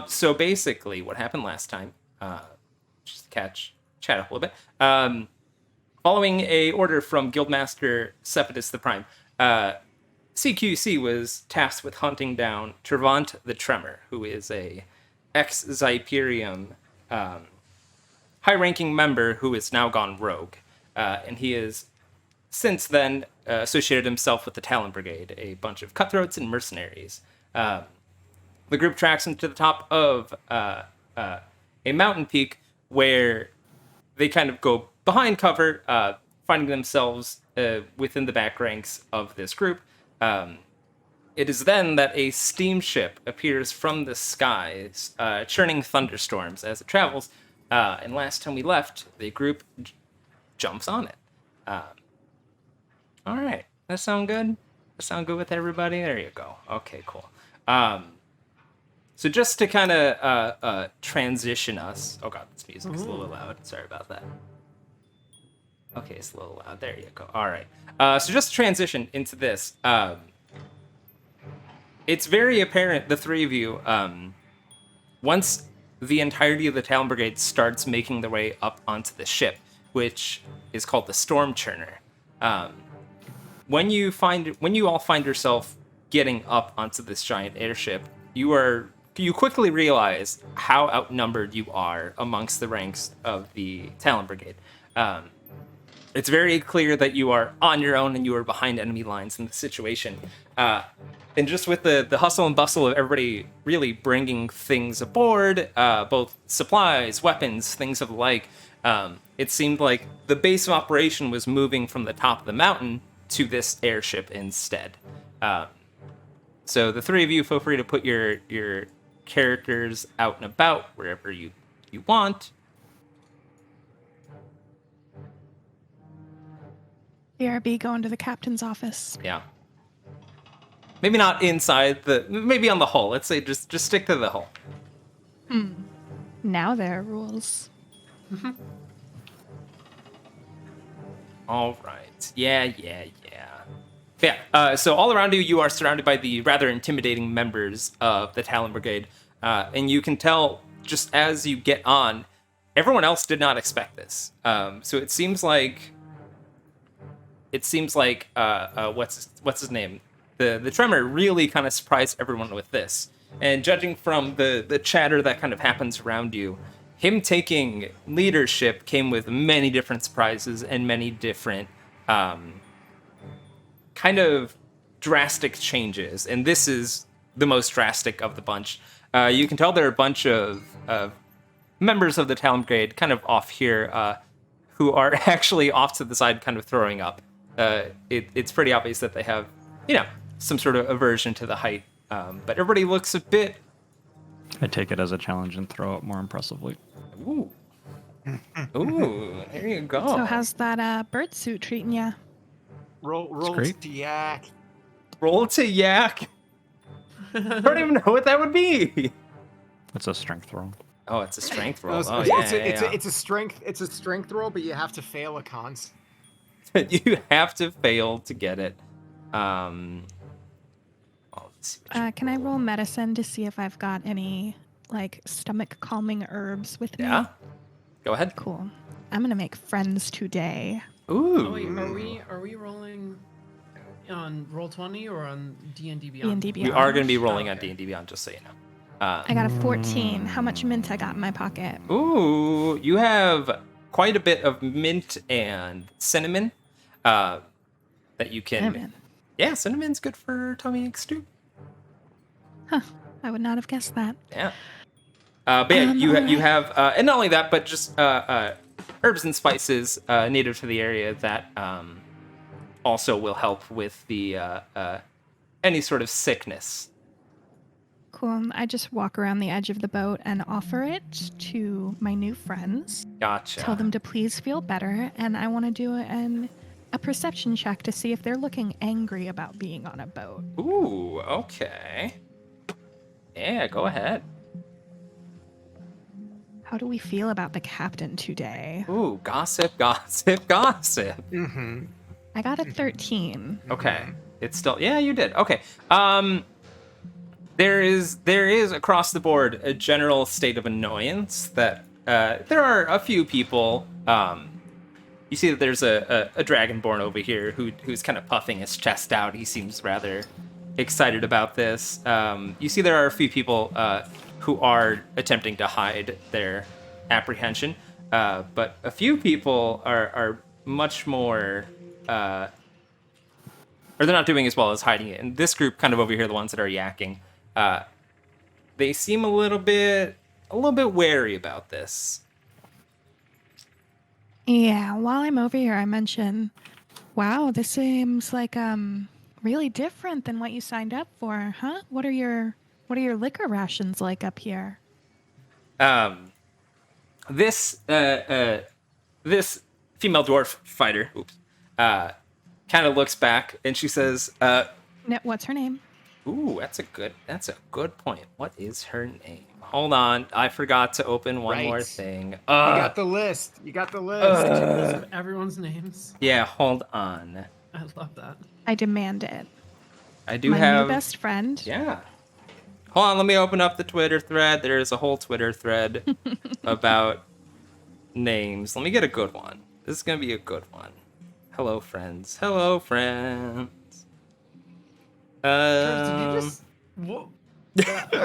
So basically, what happened last time, just to chat up a little bit, following a order from Guildmaster Cepidus the Prime, CQC was tasked with hunting down Trevant the Tremor, who is a ex-Xyperium high-ranking member who has now gone rogue. And he has since then associated himself with the Talon Brigade, a bunch of cutthroats and mercenaries. The group tracks him to the top of a mountain peak where they kind of go behind cover, finding themselves within the back ranks of this group. It is then that a steamship appears from the skies, churning thunderstorms as it travels. And last time we left, the group jumps on it. All right. That sound good? That sound good with everybody? There you go. Okay, cool. So just to kind of transition us... Oh, God, this music is a little loud. Sorry about that. Okay, it's a little loud. There you go. All right. So just to transition into this, it's very apparent, the three of you, once the entirety of the Talon Brigade starts making their way up onto the ship, which is called the Stormchurner. When you all find yourself getting up onto this giant airship, you quickly realize how outnumbered you are amongst the ranks of the Talon Brigade. It's very clear that you are on your own and you are behind enemy lines in the situation. And just with the hustle and bustle of everybody really bringing things aboard, both supplies, weapons, things of the like, it seemed like the base of operation was moving from the top of the mountain to this airship instead. So the three of you feel free to put your characters out and about wherever you want. BRB going to the captain's office. Yeah. Maybe not inside maybe on the hull. Let's say just stick to the hull. Now there are rules. All right. Yeah. So all around you are surrounded by the rather intimidating members of the Talon Brigade. And you can tell just as you get on, everyone else did not expect this. So it seems like what's his name? The Tremor really kind of surprised everyone with this. And judging from the chatter that kind of happens around you, him taking leadership came with many different surprises and many different kind of drastic changes. And this is the most drastic of the bunch. You can tell there are a bunch of members of the Talon Brigade kind of off here who are actually off to the side kind of throwing up. It's pretty obvious that they have, some sort of aversion to the height. But everybody looks a bit... I take it as a challenge and throw up more impressively. Ooh, there you go. So how's that bird suit treating ya? Roll to yak. Roll to yak? I don't even know what that would be. It's a strength roll. Oh, it's a strength roll. It's a strength roll, but you have to fail a con. You have to fail to get it. Can I roll medicine to see if I've got any stomach calming herbs with me? Yeah. Go ahead. Cool. I'm gonna make friends today. Ooh. Oh, wait, are we rolling on Roll20 or on D&D Beyond? D&D Beyond. We are going to be rolling on D&D Beyond, just so you know. I got a 14. How much mint I got in my pocket? Ooh, you have quite a bit of mint and cinnamon that you can... Cinnamon. Yeah, cinnamon's good for tummy aches too. Huh. I would not have guessed that. Yeah. But yeah, you have... and not only that, but just herbs and spices native to the area that also will help with the any sort of sickness. Cool. I just walk around the edge of the boat and offer it to my new friends. Gotcha. Tell them to please feel better, and I want to do a perception check to see if they're looking angry about being on a boat. Ooh, okay. Yeah, go ahead. How do we feel about the captain today? Ooh, gossip. Mm-hmm. I got a 13. Okay. It's still... Yeah, you did. Okay. there is across the board a general state of annoyance that there are a few people. You see that there's a dragonborn over here who's kind of puffing his chest out. He seems rather excited about this. You see there are a few people who are attempting to hide their apprehension, but a few people are much more, or they're not doing as well as hiding it. And this group kind of over here, the ones that are yakking, they seem a little bit wary about this. Yeah, while I'm over here, I mention, wow, this seems like really different than what you signed up for, huh? What are your liquor rations like up here? This female dwarf fighter, kind of looks back and she says, What's her name? "Ooh, that's a good point. What is her name? Hold on, I forgot to open one more Right. thing. You got the list. You got the list. List of everyone's names. Yeah, hold on. I love that. I demand it. I do My have new best friend. Yeah. Hold on, let me open up the Twitter thread. There's a whole Twitter thread about names. Let me get a good one. This is gonna be a good one. Hello, friends. Hello, friends. Did you just... Whoa. Okay,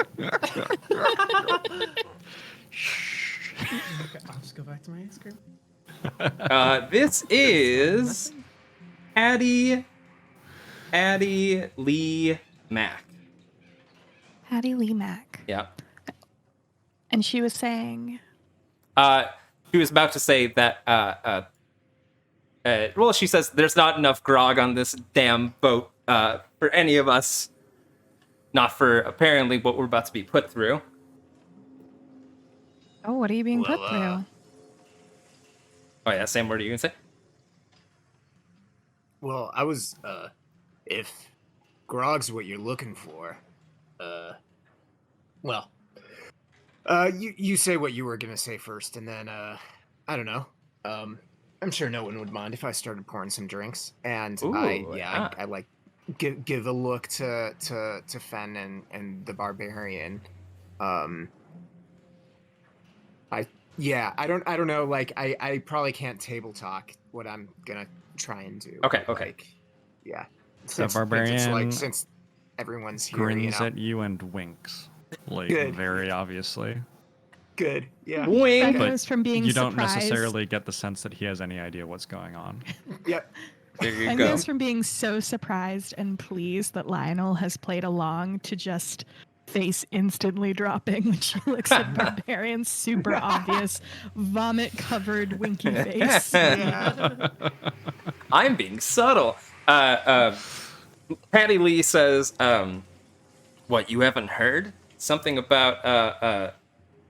I'll just go back to my ice cream. This is Addie Lee Mack. Hattie Lee Mack. Yeah. And she was saying, She was about to say that, well, she says there's not enough grog on this damn boat for any of us. Not for, apparently, what we're about to be put through. oh, what are you being put through? Oh, yeah, Sam, what are you going to say? Well, I was, if grog's what you're looking for, you say what you were gonna say first, and then, I don't know. I'm sure no one would mind if I started pouring some drinks, and Ooh, I like give a look to Fen and the barbarian. I don't know. Like I probably can't table talk what I'm gonna try and do. Okay. Like, yeah. The barbarian Since everyone's here, grins at you and winks, like Good. very obviously. Good. Yeah. That Wink. But goes from being You don't surprised. necessarily get the sense that he has any idea what's going on. Yep. There you That go. goes from being so surprised and pleased that Lionel has played along to just face instantly dropping when she looks at Barbarian's super obvious vomit-covered winky face. Yeah. I'm being subtle. Patty Lee says, what, you haven't heard? Something about,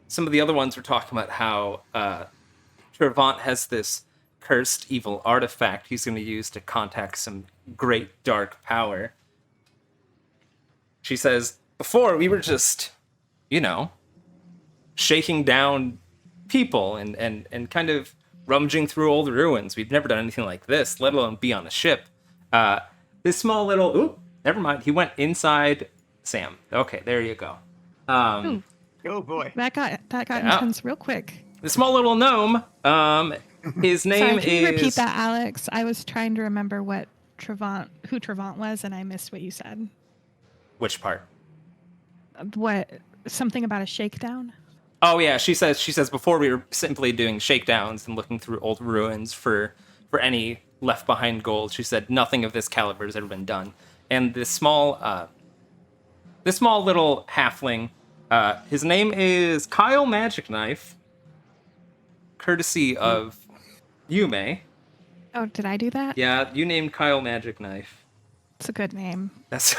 some of the other ones were talking about how, Trevant has this cursed evil artifact he's going to use to contact some great dark power. She says, before we were just, shaking down people and kind of rummaging through old ruins. We've never done anything like this, let alone be on a ship. This small little, never mind. He went inside Sam. Okay, there you go. Oh boy. That got Yeah. intense real quick. The small little gnome, his name Sorry, can you is... repeat that, Alex? I was trying to remember who Trevant was, and I missed what you said. Which part? Something about a shakedown? Oh yeah, she says before we were simply doing shakedowns and looking through old ruins for any left behind gold. She said nothing of this caliber has ever been done. And this small little halfling, his name is Kyle Magic Knife, courtesy of Yume. Oh, did I do that? Yeah, you named Kyle Magic Knife. It's a good name. That's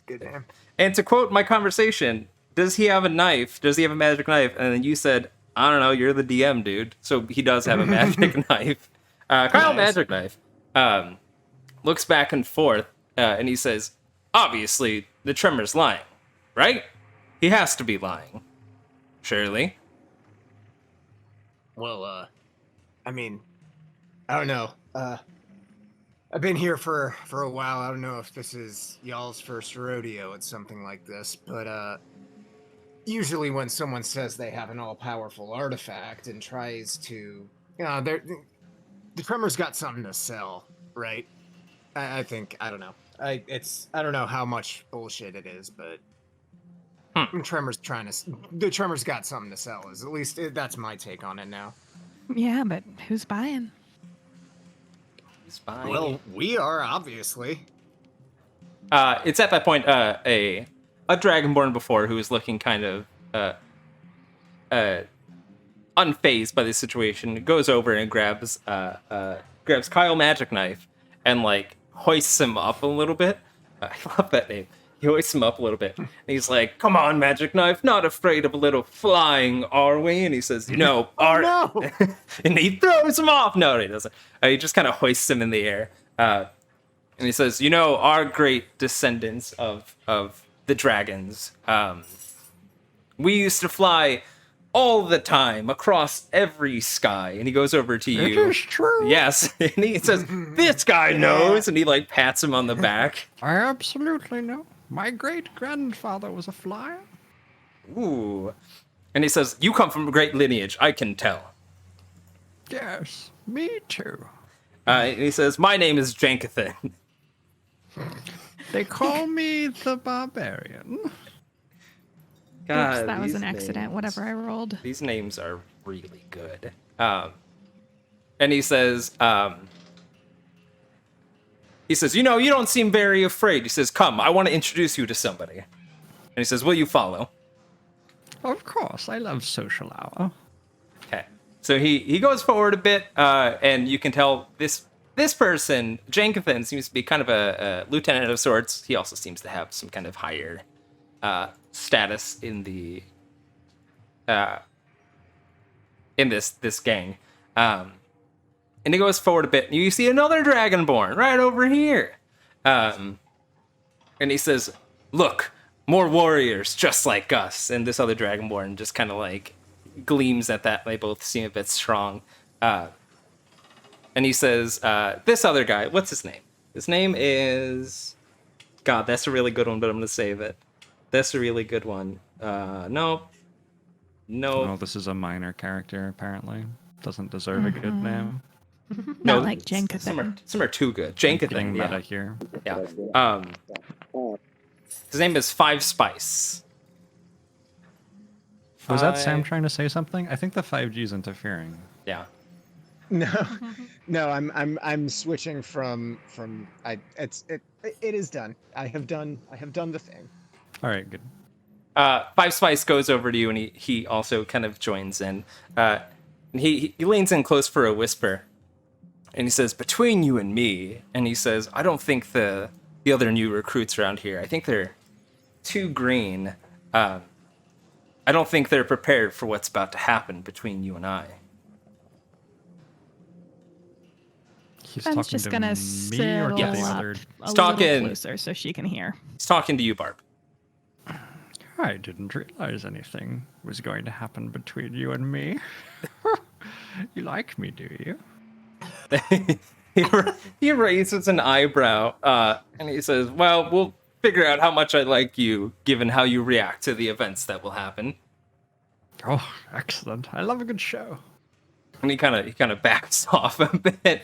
Good name. And to quote my conversation, does he have a knife? Does he have a magic knife? And then you said, I don't know, you're the DM, dude. So he does have a magic knife. Kyle Nice. Magic Knife looks back and forth, and he says, obviously, the Tremor's lying, right? He has to be lying. Surely. Well, I mean, I don't know. I've been here for a while. I don't know if this is y'all's first rodeo at something like this, but usually when someone says they have an all-powerful artifact and tries to, the Tremor's got something to sell, right? I think I don't know. I don't know how much bullshit it is, but the Tremor's got something to sell. Is at least that's my take on it now. Yeah, but who's buying? He's fine. Well, we are obviously. It's at that point a dragonborn before who is looking kind of unfazed by the situation goes over and grabs Kyle Magic Knife and like hoists him up a little bit. I love that name. He hoists him up a little bit. And he's like, "Come on, Magic Knife, not afraid of a little flying, are we?" And he says, "No, are." No. And he throws him off. No, he doesn't. He just kind of hoists him in the air. And he says, "Our great descendants of the dragons, we used to fly all the time across every sky." And he goes over to you. It is true. Yes. And he says, "This guy knows." And he like pats him on the back. I absolutely know. My great-grandfather was a flyer. Ooh. And he says, "You come from a great lineage, I can tell." Yes, me too. And he says, "My name is Jankathan." They call me the Barbarian. God, Oops, that was these an accident. names- Whatever I rolled. These names are really good. And he says, "You don't seem very afraid." He says, "Come, I want to introduce you to somebody." And he says, "Will you follow?" Of course, I love social hour. Okay. So he goes forward a bit, and you can tell this person, Jankathan, seems to be kind of a lieutenant of sorts. He also seems to have some kind of higher status in the in this gang. And he goes forward a bit, and you see another dragonborn right over here. And he says, "Look, more warriors just like us." And this other dragonborn just kind of like gleams at that. They both seem a bit strong. And he says, "This other guy, what's his name?" His name is... God, that's a really good one, but I'm going to save it. That's a really good one. No. Oh, this is a minor character, apparently. Doesn't deserve a good name. Not like Jankathan. Some are too good. Getting Jankathan, meta yeah. here. Yeah. His name is Five Spice. Was that Sam trying to say something? I think the 5G is interfering. Yeah. No, I'm switching from it is done. I have done the thing. All right, good. Five Spice goes over to you, and he also kind of joins in. He leans in close for a whisper, and he says, "Between you and me," and he says, "I don't think the other new recruits around here, I think they're too green. I don't think they're prepared for what's about to happen between you and I." He's Ben's talking just to gonna me sit or to Yes. the up other... a He's talking. little closer so she can hear. He's talking to you, Barb. I didn't realize anything was going to happen between you and me. You like me, do you? He raises an eyebrow, and he says, "Well, we'll figure out how much I like you, given how you react to the events that will happen." Oh, excellent. I love a good show. And he kind of backs off a bit.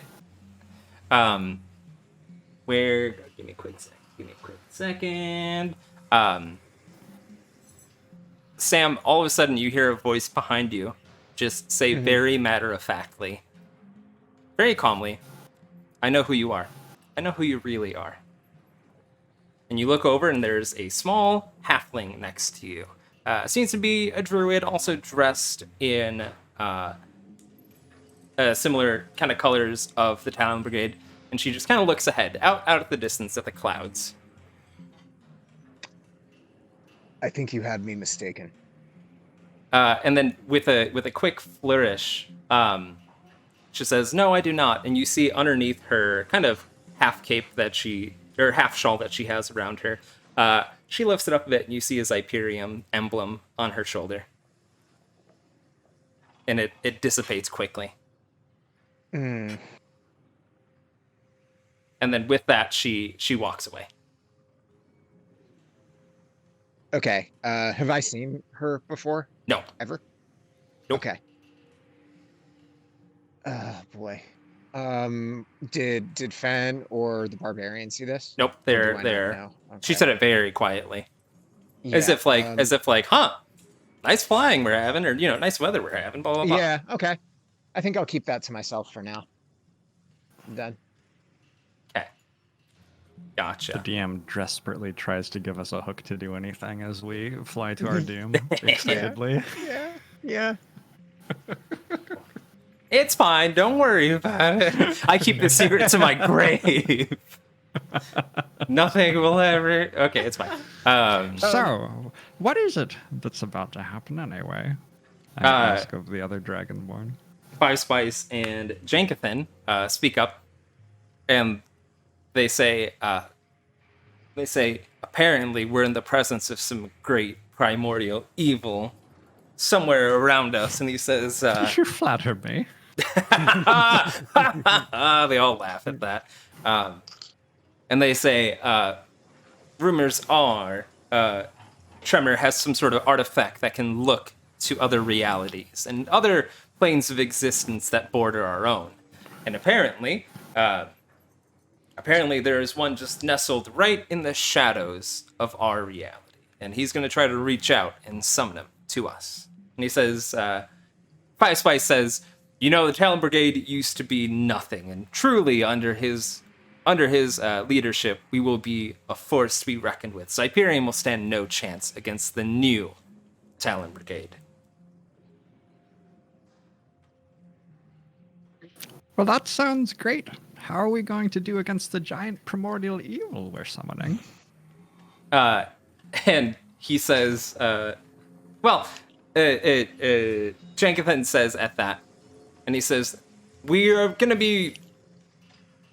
Give me a quick second. Sam, all of a sudden you hear a voice behind you just say very matter-of-factly, very calmly, "I know who you are. I know who you really are." And you look over, and there's a small halfling next to you. Seems to be a druid, also dressed in similar kind of colors of the Talon Brigade. And she just kind of looks ahead, out at the distance at the clouds. I think you had me mistaken. And then with a quick flourish, she says, "No, I do not." And you see underneath her kind of half cape or half shawl that she has around her, she lifts it up a bit, and you see a Xyperium emblem on her shoulder. And it dissipates quickly. And And then with that, she walks away. Okay. Have I seen her before? No. Ever? Nope. Okay. Oh boy. Did Fen or the barbarian see this? Nope. Or do I They're not there. know? She Okay. said it very quietly, as Yeah, if like, huh, nice flying we're having, or nice weather we're having. Blah blah blah. yeah. Okay. I think I'll keep that to myself for now. I'm done. Okay. The Gotcha. DM desperately tries to give us a hook to do anything as we fly to our doom excitedly. Yeah. It's fine. Don't worry about it. I keep the secret to my grave. Nothing will ever. Okay, it's fine. So, what is it that's about to happen anyway? I ask of the other Dragonborn. Five Spice and Jankathan speak up, and they say, apparently we're in the presence of some great primordial evil somewhere around us. And he says, You flatter me. they all laugh at that. And they say, rumors are Tremor has some sort of artifact that can look to other realities and other planes of existence that border our own. And apparently there is one just nestled right in the shadows of our reality. And he's going to try to reach out and summon him to us. And he says, Five Spice says, the Talon Brigade used to be nothing, and truly under his leadership, we will be a force to be reckoned with. Xyperium will stand no chance against the new Talon Brigade. Well, that sounds great. How are we going to do against the giant primordial evil we're summoning? And he says, Jankathan says at that, and he says, we are going to be...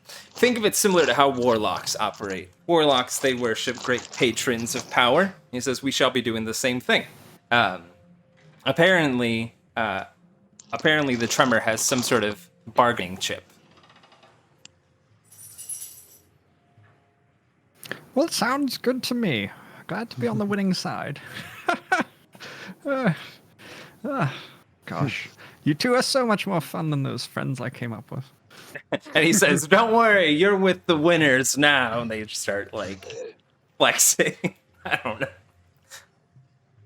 Think of it similar to how warlocks operate. Warlocks, they worship great patrons of power. He says, we shall be doing the same thing. Apparently, the Tremor has some sort of bargaining chip. Well, it sounds good to me. Glad to be on the winning side. Gosh, you two are so much more fun than those friends I came up with. And he says, don't worry, you're with the winners now. And they just start, flexing. I don't know.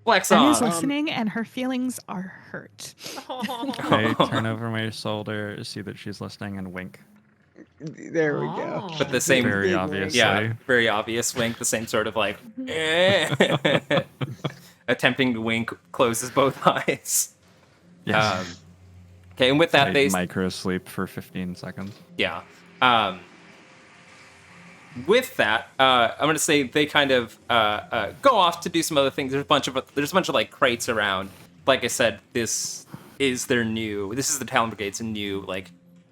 Flex Fen is on. listening, and her feelings are hurt. I turn over my shoulder, see that she's listening, and wink. There we go. But the same, Very big obviously. yeah, very obvious wink. The same sort of attempting to wink, closes both eyes. Yes. Okay, and with that, I they micro sleep for 15 seconds. yeah. With that, I'm gonna say they kind of go off to do some other things. There's a bunch of crates around. Like I said, this is the Talon Brigade's new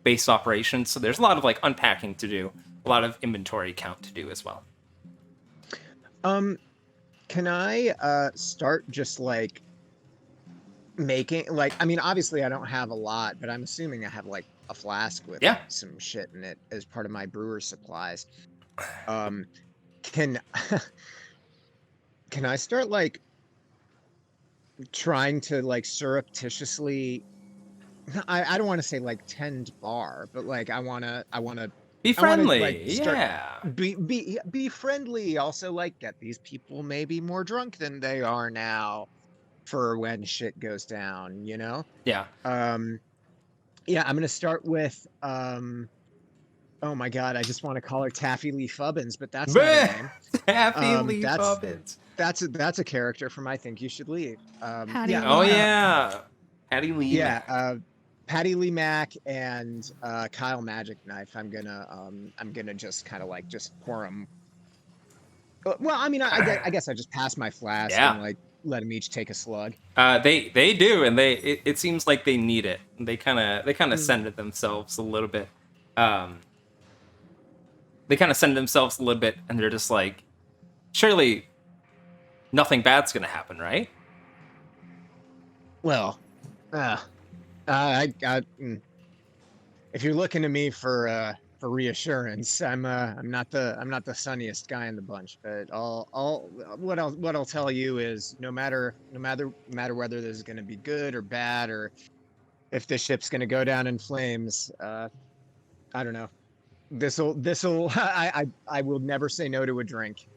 base operation. So there's a lot of unpacking to do, a lot of inventory count to do as well. Can I start just making obviously I don't have a lot, but I'm assuming I have a flask with some shit in it as part of my brewer's supplies. Can I start trying to surreptitiously, I don't want to say tend bar, but I want to Be friendly, be friendly. Also, get these people maybe more drunk than they are now, for when shit goes down. Yeah. I'm gonna start with oh my god, I just want to call her Taffy Lee Fubbins, but that's not her name. Taffy Lee Fubbins. That's a character from I Think You Should Leave. Hattie Lee Oh Mack. yeah, Hattie Lee. Yeah, Patty Lee Mack and Kyle Magic Knife. I'm gonna just kind of just pour them. Well, I guess I just pass my flask and let them each take a slug. They do, and it seems like they need it. They kind of centered themselves a little bit. They kind of centered themselves a little bit, and they're just surely nothing bad's gonna happen, right? Well, if you're looking to me for for reassurance. I'm not the sunniest guy in the bunch, but what I'll tell you is no matter whether this is going to be good or bad, or if this ship's going to go down in flames, I don't know. This'll I will never say no to a drink,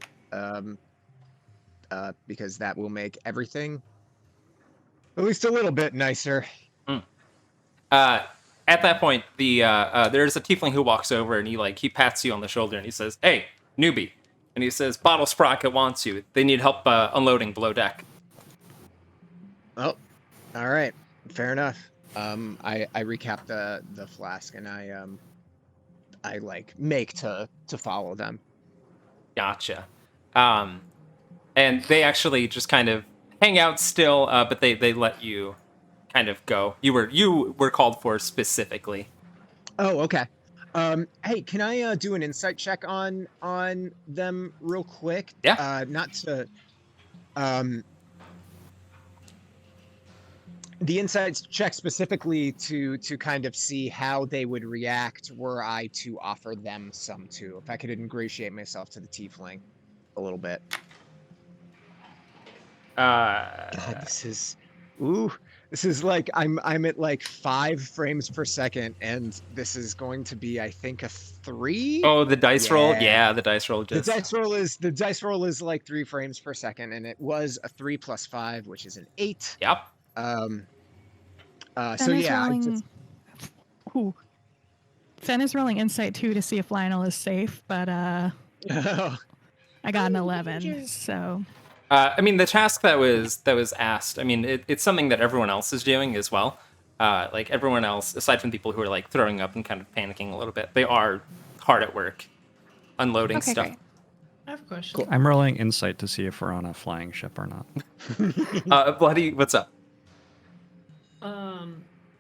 because that will make everything at least a little bit nicer. At that point, there's a tiefling who walks over and he pats you on the shoulder and he says, "Hey, newbie," and he says, "Bottle Sprocket wants you. They need help unloading below deck." Oh, all right, fair enough. I recap the flask and I make to follow them. Gotcha. And they actually just kind of hang out still, but they let you kind of go. You were called for specifically. Oh, okay. Hey, can I do an insight check on them real quick? Yeah. Not to the insights check specifically to kind of see how they would react were I to offer them some too. If I could ingratiate myself to the tiefling a little bit. God, this is like I'm at like 5 frames per second, and this is going to be, I think, a 3. Oh, the dice roll. Yeah, the dice roll just. The dice roll is like 3 frames per second, and it was a 3 plus 5, which is an 8. Yep. So yeah. Fen is rolling insight too to see if Lionel is safe, but I got an 11. So. I mean, the task that was asked. I mean, it's something that everyone else is doing as well. Like everyone else, aside from people who are like throwing up and kind of panicking a little bit, they are hard at work, unloading stuff. Great. I have a question. Cool. I'm rolling insight to see if we're on a flying ship or not. Bloody, what's up?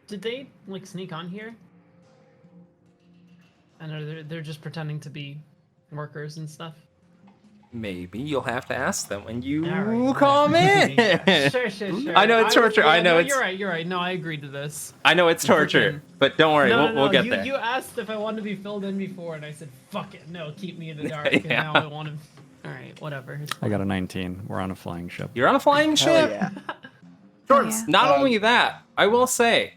Did they like sneak on here? I know they're just pretending to be workers and stuff. Maybe you'll have to ask them when you All right, come in. Yeah, sure. I know it's torture. I know it's. You're right. No, I agreed to this. I know it's torture, but don't worry, we'll get there. You asked if I wanted to be filled in before, and I said, "Fuck it, no, keep me in the dark." Yeah. And now I want to. All right, whatever. I got a 19. We're on a flying ship. You're on a flying ship. Yeah. Jorts, Yeah. not only that, I will say,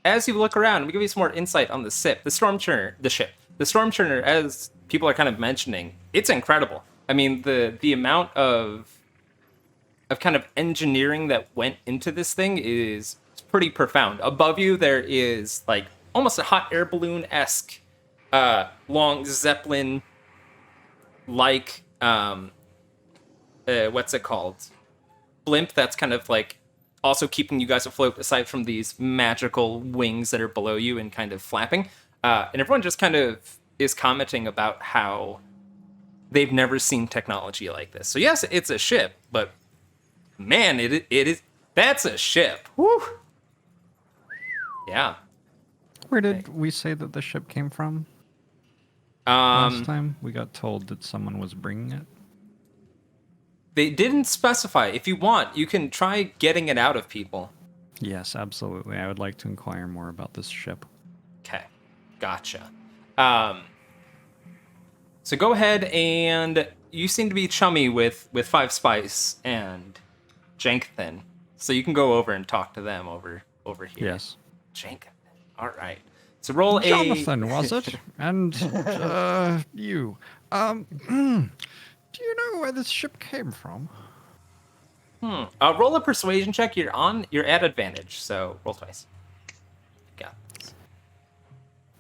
as you look around, we give you some more insight on the ship. The Stormchurner, as people are kind of mentioning, it's incredible. I mean, the amount of kind of engineering that went into this thing is pretty profound. Above you, there is like almost a hot air balloon-esque long Zeppelin like what's it called? Blimp that's kind of like also keeping you guys afloat aside from these magical wings that are below you and kind of flapping. And everyone just kind of is commenting about how they've never seen technology like this. So yes, it's a ship, but man, it is that's a ship. Woo! Yeah. Where did we say that the ship came from? Um, Last time we got told that someone was bringing it. They didn't specify. If you want, you can try getting it out of people. Yes, absolutely. I would like to inquire more about this ship. Okay, gotcha. So go ahead, and you seem to be chummy with Five Spice and Jankthan, so you can go over and talk to them over here. Yes. Jankthan. All right. So roll Jonathan, was it? And you. Do you know where this ship came from? Roll a persuasion check. You're at advantage, so roll twice. Yeah.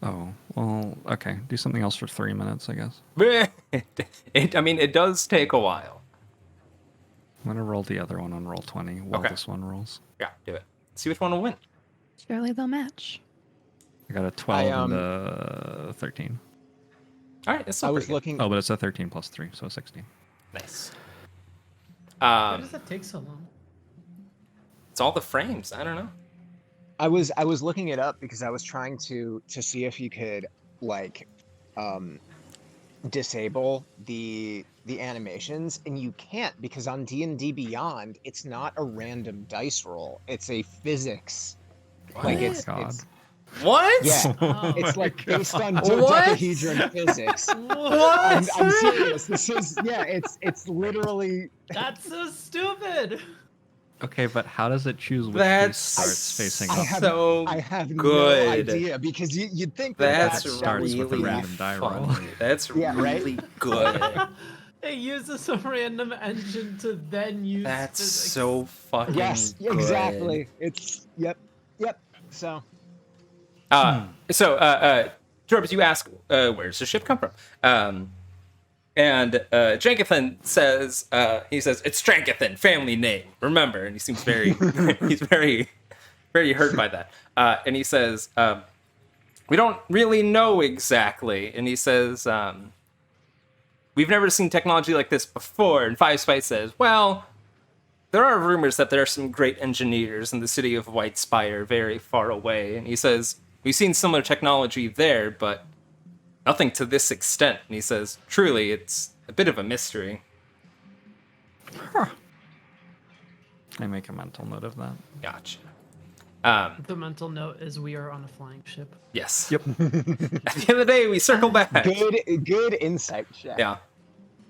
Oh, well, okay. Do something else for 3 minutes, I guess. It does take a while. I'm gonna roll the other one on roll 20 while Okay. this one rolls. Yeah, do it. See which one will win. Surely they'll match. I got a 12 and a 13. All right, it's I still was pretty good. looking. Oh, but it's a 13 plus 3, so 16. Nice. Why does that take so long? It's all the frames. I don't know. I was looking it up because I was trying to see if you could like disable the animations, and you can't because on D&D Beyond it's not a random dice roll, it's a physics. What? Like Oh, God. What? Yeah. Oh. It's like based on What? dodecahedron physics. What? I'm serious. This is it's literally. That's so stupid. Okay, but how does it choose which That's face starts facing I up? have so I have no good. idea because you'd think That's that starts with a really random die roll. funny. That's Yeah, right? really good. It uses a random engine to then use That's physics. so fucking yes, good. exactly. It's yep. So Jorbs, you ask, where's the ship come from? And Jankathan says, it's Jankathan, family name, remember? And he seems very, he's very, very hurt by that. And he says, we don't really know exactly. And he says, we've never seen technology like this before. And Five Spice says, well, there are rumors that there are some great engineers in the city of White Spire, very far away. And he says, we've seen similar technology there, but nothing to this extent. And he says, truly, it's a bit of a mystery. I make a mental note of that. Gotcha. The mental note is we are on a flying ship. Yes. Yep. At the end of the day, we circle back. good insight check. Yeah.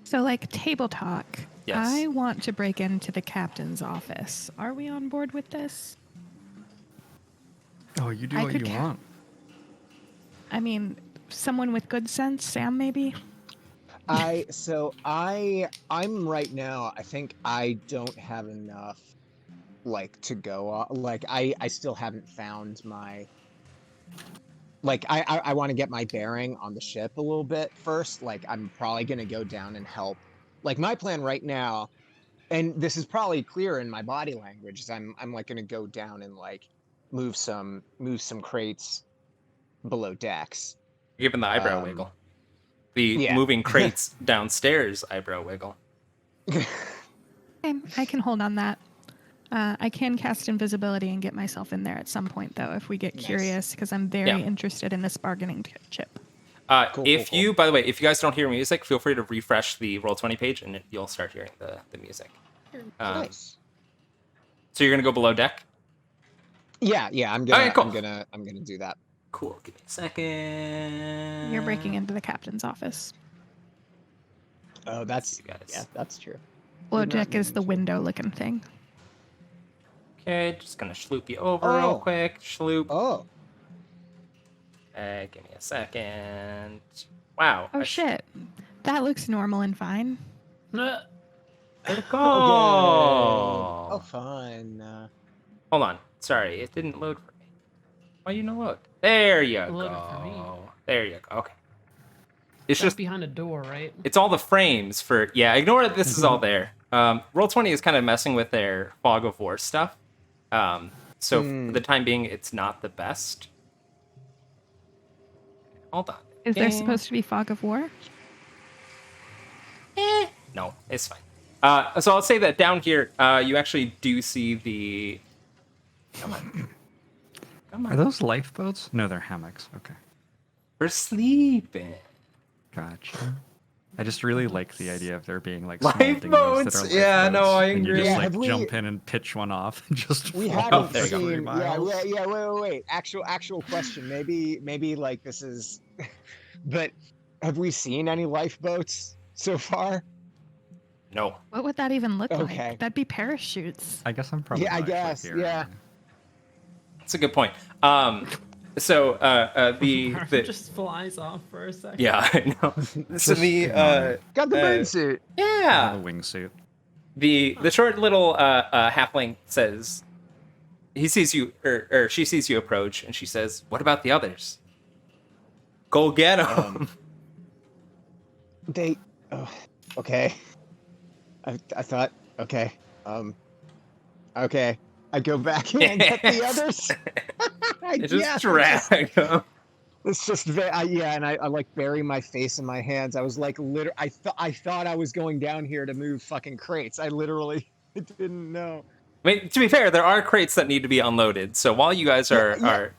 So, like, table talk. Yes. I want to break into the captain's office. Are we on board with this? Oh, you do I what could you ca- want. I mean, someone with good sense, Sam, maybe? I'm right now. I think I don't have enough, like, to go off. Like, I still haven't found my. Like, I want to get my bearing on the ship a little bit first. Like, I'm probably gonna go down and help. Like, my plan right now, and this is probably clear in my body language, is I'm like gonna go down and like move some crates below decks. Given the eyebrow wiggle. The yeah. moving crates downstairs eyebrow wiggle. Okay, I can hold on that. I can cast invisibility and get myself in there at some point, though, if we get curious, because I'm very interested in this bargaining chip. You, by the way, if you guys don't hear music, feel free to refresh the Roll20 page, and you'll start hearing the music. Nice. So you're gonna go below deck? Yeah. I'm gonna. Okay, cool. I'm gonna do that. Cool. Give me a second. You're breaking into the captain's office. Oh, that's You guys. yeah, that's true. Below Did not deck is mean the to. window-looking thing. Okay, just gonna schloop you over real quick. Schloop. Oh, Give me a second. Wow. Oh, shit. That looks normal and fine. Uh, Where'd it go? okay. Oh, fun. Hold on. Sorry, it didn't load for me. Why you not load? There you Loaded for me. go. There you go. Okay. It's That's just behind a door, right? it's all the frames for ignore that this is all there. Roll20 is kind of messing with their fog of war stuff. So for the time being, it's not the best. Hold on. Is there supposed to be fog of war? No, it's fine. So I'll say that down here, you actually do see the. Come on. Come Are on. those lifeboats? No, they're hammocks. Okay. We're sleeping. Gotcha. I just really like the idea of there being like small dinghies Lifeboats? that are Yeah, no, lifeboats, I and you agree. just Yeah, like have we- jump in and pitch one off and just We float haven't there you go. 3 seen. miles. Wait. Actual question. Maybe like this is, but have we seen any lifeboats so far? No. What would that even look Okay. like? That'd be parachutes. I guess I'm probably. Yeah, I not actually guess, here. yeah. That's a good point. So the just flies off for a second. yeah, I know. So the Got the bird suit. I have yeah, a wingsuit. the short little halfling says he sees you or she sees you approach and she says, "What about the others? Go get them." They. Oh, okay. I thought. Okay. Okay. I go back and get the others. Just drag them. It's just I like bury my face in my hands. I was like, I thought I was going down here to move fucking crates. I literally didn't know. I mean, to be fair, there are crates that need to be unloaded. So while you guys are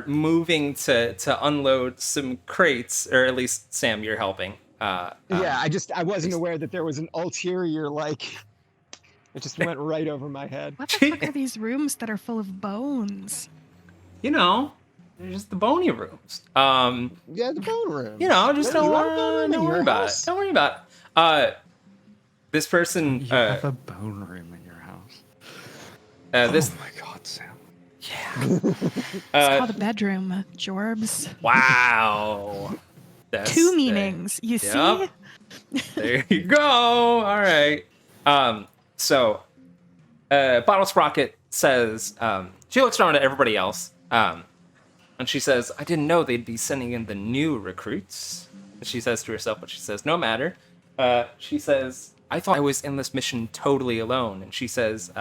moving to unload some crates, or at least Sam, you're helping. I wasn't aware that there was an ulterior like. It just went right over my head. What the fuck are these rooms that are full of bones? You know, Just the bony rooms. Yeah, the bone room. You know, just Wait, don't, you have a bone room in don't your worry about it. house? Don't worry about it. This person, You have a bone room in your house. this, Oh my god, Sam. It's called a bedroom, Jorbs. wow. That's Two the- meanings. You see? Yep. There you go. All right. So, Bottle Sprocket says, she looks around at everybody else, and she says, I didn't know they'd be sending in the new recruits. And she says to herself, but she says, no matter. She says, I thought I was in this mission totally alone. And she says,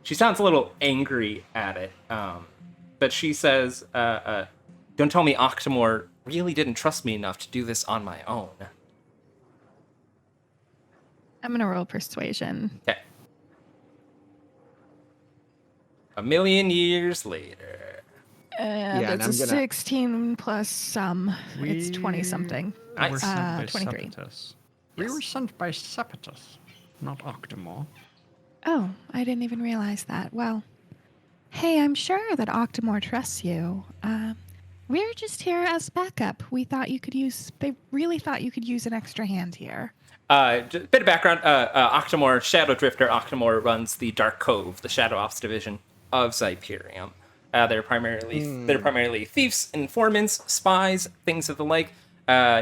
she sounds a little angry at it, but she says, don't tell me Octomore really didn't trust me enough to do this on my own. I'm going to roll persuasion. Okay. A million years later. And Yeah, and it's a I'm gonna- 16 plus some. It's 20 something. Nice. Were sent by 23. Sepetus. We were sent by Sepetus, not Octomore. Oh, I didn't even realize that. Well, hey, I'm sure that Octomore trusts you. We're just here as backup. We really thought you could use an extra hand here. Just a bit of background. Octomore, Shadow Drifter Octomore runs the Dark Cove, the Shadow Ops division of Xyperium. They're primarily thieves, informants, spies, things of the like.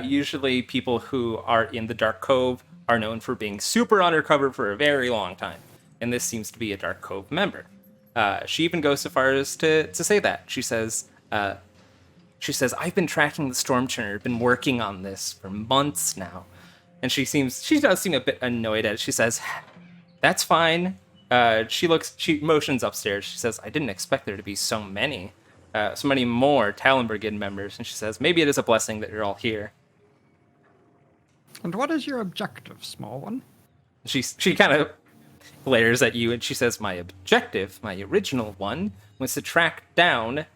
Usually people who are in the Dark Cove are known for being super undercover for a very long time. And this seems to be a Dark Cove member. She even goes so far as to say that. She says, I've been tracking the Stormchurner, been working on this for months now. And she does seem a bit annoyed at it. She says, that's fine. She motions upstairs. She says, I didn't expect there to be so many more Talon Brigade members. And she says, maybe it is a blessing that you're all here. And what is your objective, small one? She kind of glares at you and she says, my objective, my original one, was to track down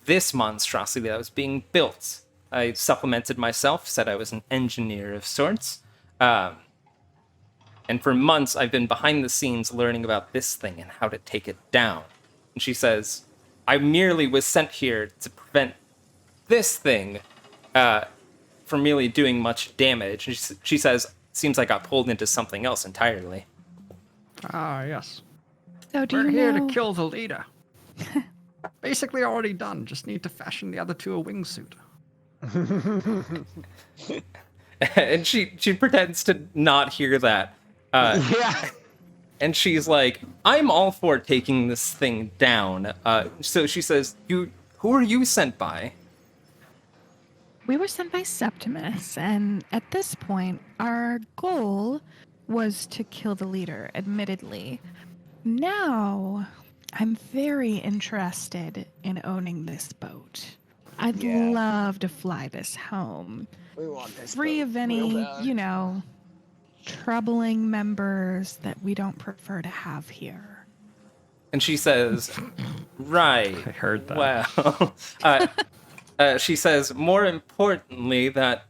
this monstrosity that was being built. I supplemented myself, said I was an engineer of sorts. And for months, I've been behind the scenes learning about this thing and how to take it down. And she says, I merely was sent here to prevent this thing from really doing much damage. And she says, seems like I got pulled into something else entirely. Ah, yes. So do We're you here know? to kill the leader. Basically already done. Just need to fashion the other two a wingsuit. And she pretends to not hear that. Yeah. And she's like, I'm all for taking this thing down. So she says, who are you sent by? We were sent by Septimus, and at this point, our goal was to kill the leader, admittedly. Now, I'm very interested in owning this boat. I'd Yeah. love to fly this home, We want this free boat of real any, bad. troubling members that we don't prefer to have here. And she says, right. I heard that. Well, she says, more importantly, that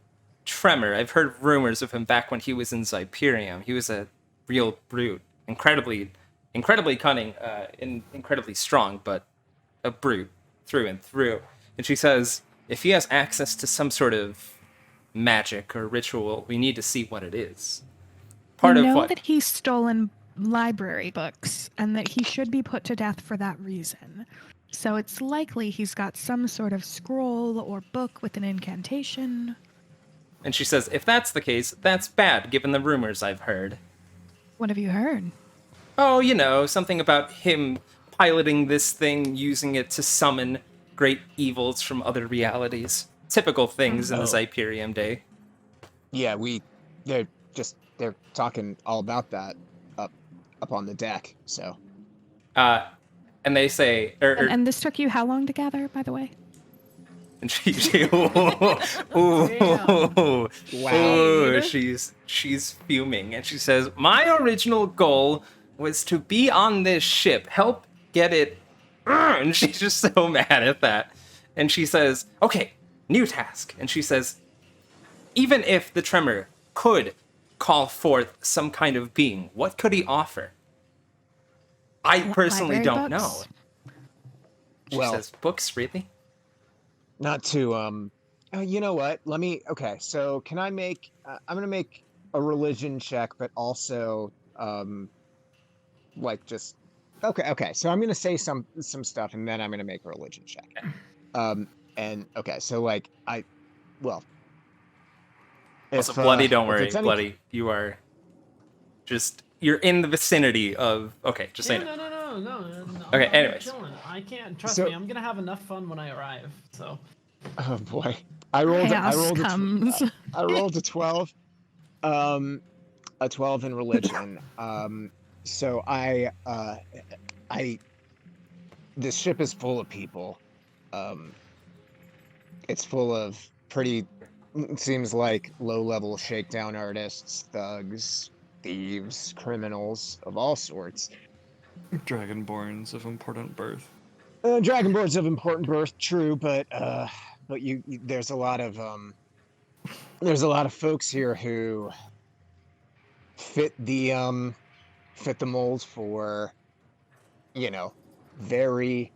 Tremor, I've heard rumors of him back when he was in Xyperium. He was a real brute, incredibly cunning, incredibly strong, but a brute through and through. And she says, if he has access to some sort of magic or ritual, we need to see what it is. We know that he's stolen library books and that he should be put to death for that reason. So it's likely he's got some sort of scroll or book with an incantation. And she says, if that's the case, that's bad, given the rumors I've heard. What have you heard? Oh, something about him piloting this thing, using it to summon great evils from other realities. Typical things in the Xyperium day. Yeah, they're talking all about that up on the deck. So And they say, And this took you how long to gather, by the way? and she she's fuming, and she says, my original goal was to be on this ship, help get it, and she's just so mad at that. And she says, okay, new task. And she says, even if the Tremor could call forth some kind of being, what could he offer? I personally Library don't books? know. She Well, says, books, really? not to you know what? Okay, so can I make I'm going to make a religion check, but also like just okay. So I'm going to say some stuff and then I'm going to make a religion check. And okay, so like well, Also, if Bloody, don't if worry. it's any Bloody, you're in the vicinity of... Okay, just Yeah, saying. no. Okay, I'm anyways. chilling. I can't trust So- me. I'm gonna have enough fun when I arrive. So. oh boy. I rolled Chaos a comes. I rolled a 12. A 12 in religion. So this ship is full of people. It's full of pretty, it seems like low-level shakedown artists, thugs, thieves, criminals of all sorts. Dragonborns of important birth. Dragonborns of important birth, true, but there's a lot of folks here who fit the mold for, very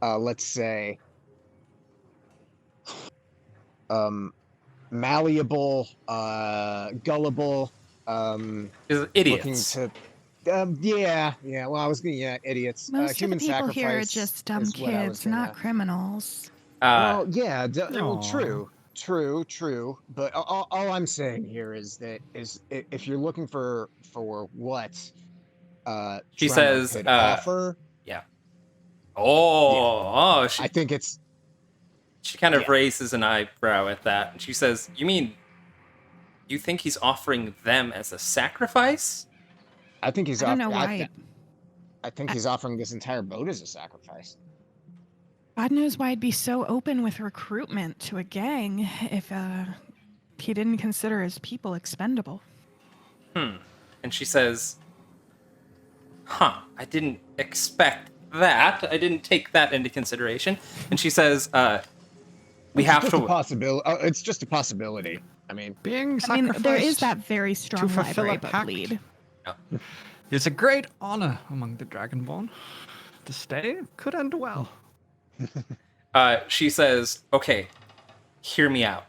let's say malleable, gullible, Is idiots. looking to yeah, well, I was gonna idiots. Most of the Human people here are sacrifice just dumb is what I was kids, not gonna- criminals. Well, yeah, well, Aw. true. But all I'm saying here is that if you're looking for what She Tremor says, could offer, She I think it's kind of yeah. raises an eyebrow at that. And she says, you mean you think he's offering them as a sacrifice? I think he's I don't off- know why. I think he's offering this entire boat as a sacrifice. God knows why he'd be so open with recruitment to a gang if he didn't consider his people expendable. And she says, I didn't expect that. I didn't take that into consideration. And she says, we have Just a to... possibility. It's just a possibility. I mean, Being I mean, sacrificed there is that very strong fulfill library a book pact. lead. It's a great honor among the Dragonborn. The stay could end well. She says, okay, hear me out.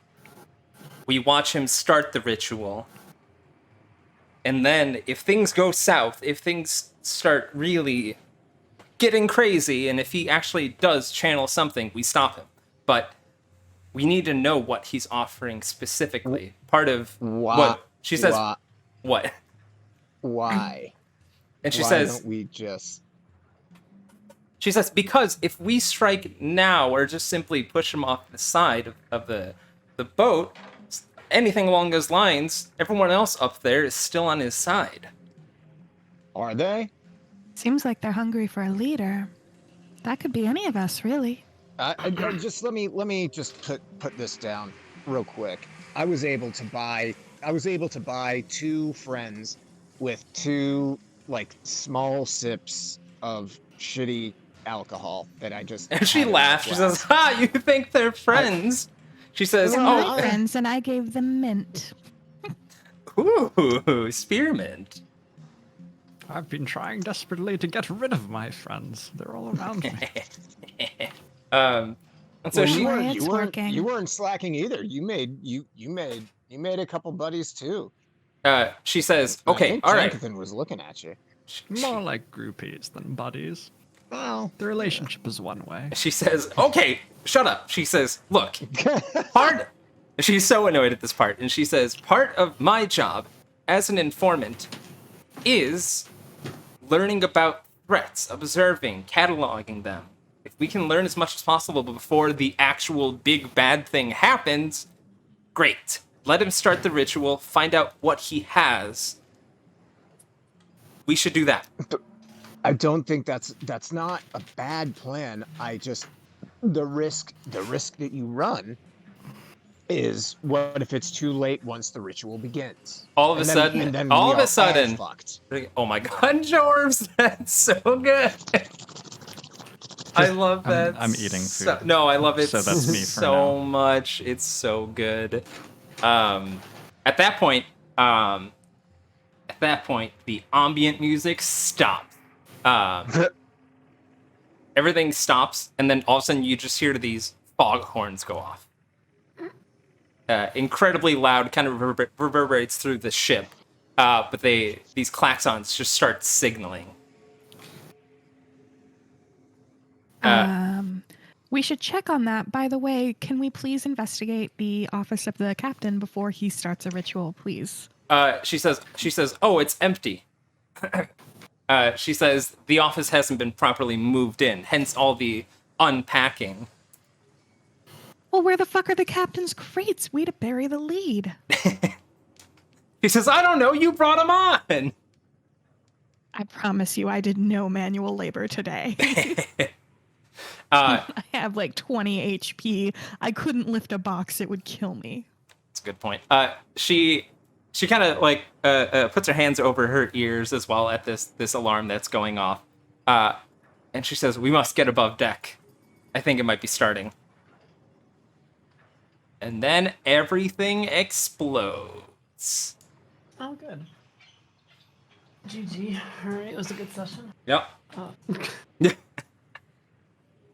We watch him start the ritual. And then if things go south, if things start really getting crazy, and if he actually does channel something, we stop him. But we need to know what he's offering specifically. Part of what she says, what? Why? And she Why says, don't we just? She says, because if we strike now or just simply push him off the side of the boat, anything along those lines, everyone else up there is still on his side. Are they? Seems like they're hungry for a leader. That could be any of us, really. I just let me just put this down real quick. I was able to buy 2 friends with 2 like small sips of shitty alcohol that I just And she had in laughs. She my says, you think they're friends? She says, They're Well, my friends, and I gave them mint. ooh, spearmint. I've been trying desperately to get rid of my friends. They're all around me. And so Well, she... It's working. you weren't slacking either. You made a couple buddies too. She says, I okay, think all right. Jonathan was looking at you. More like groupies than buddies. Well, The relationship is one way. She says, okay, shut up. She says, look, she's so annoyed at this part. And she says, part of my job as an informant is learning about threats, observing, cataloging them. If we can learn as much as possible before the actual big bad thing happens, great. Let him start the ritual, find out what he has. We should do that. I don't think that's not a bad plan. I just the risk that you run is what if it's too late once the ritual begins? All of a sudden, all of a sudden, fucked. oh my god, Jorvs, that's so good. I love that. I'm eating food. No, I love it So that's me for so now. much. It's so good. At that point, the ambient music stops. everything stops, and then all of a sudden you just hear these foghorns go off. Incredibly loud, kind of reverberates through the ship, but these klaxons just start signaling. We should check on that. By the way, can we please investigate the office of the captain before he starts a ritual, please? She says, oh, it's empty. She says the office hasn't been properly moved in, hence all the unpacking. Well, where the fuck are the captain's crates? Way to bury the lead. He says, I don't know, you brought him on. I promise you, I did no manual labor today. I have like 20 HP. I couldn't lift a box. It would kill me. That's a good point. She kind of like puts her hands over her ears as well at this alarm that's going off. And she says, we must get above deck. I think it might be starting. And then everything explodes. Oh, good. GG. All right, it was a good session. Yep. Give me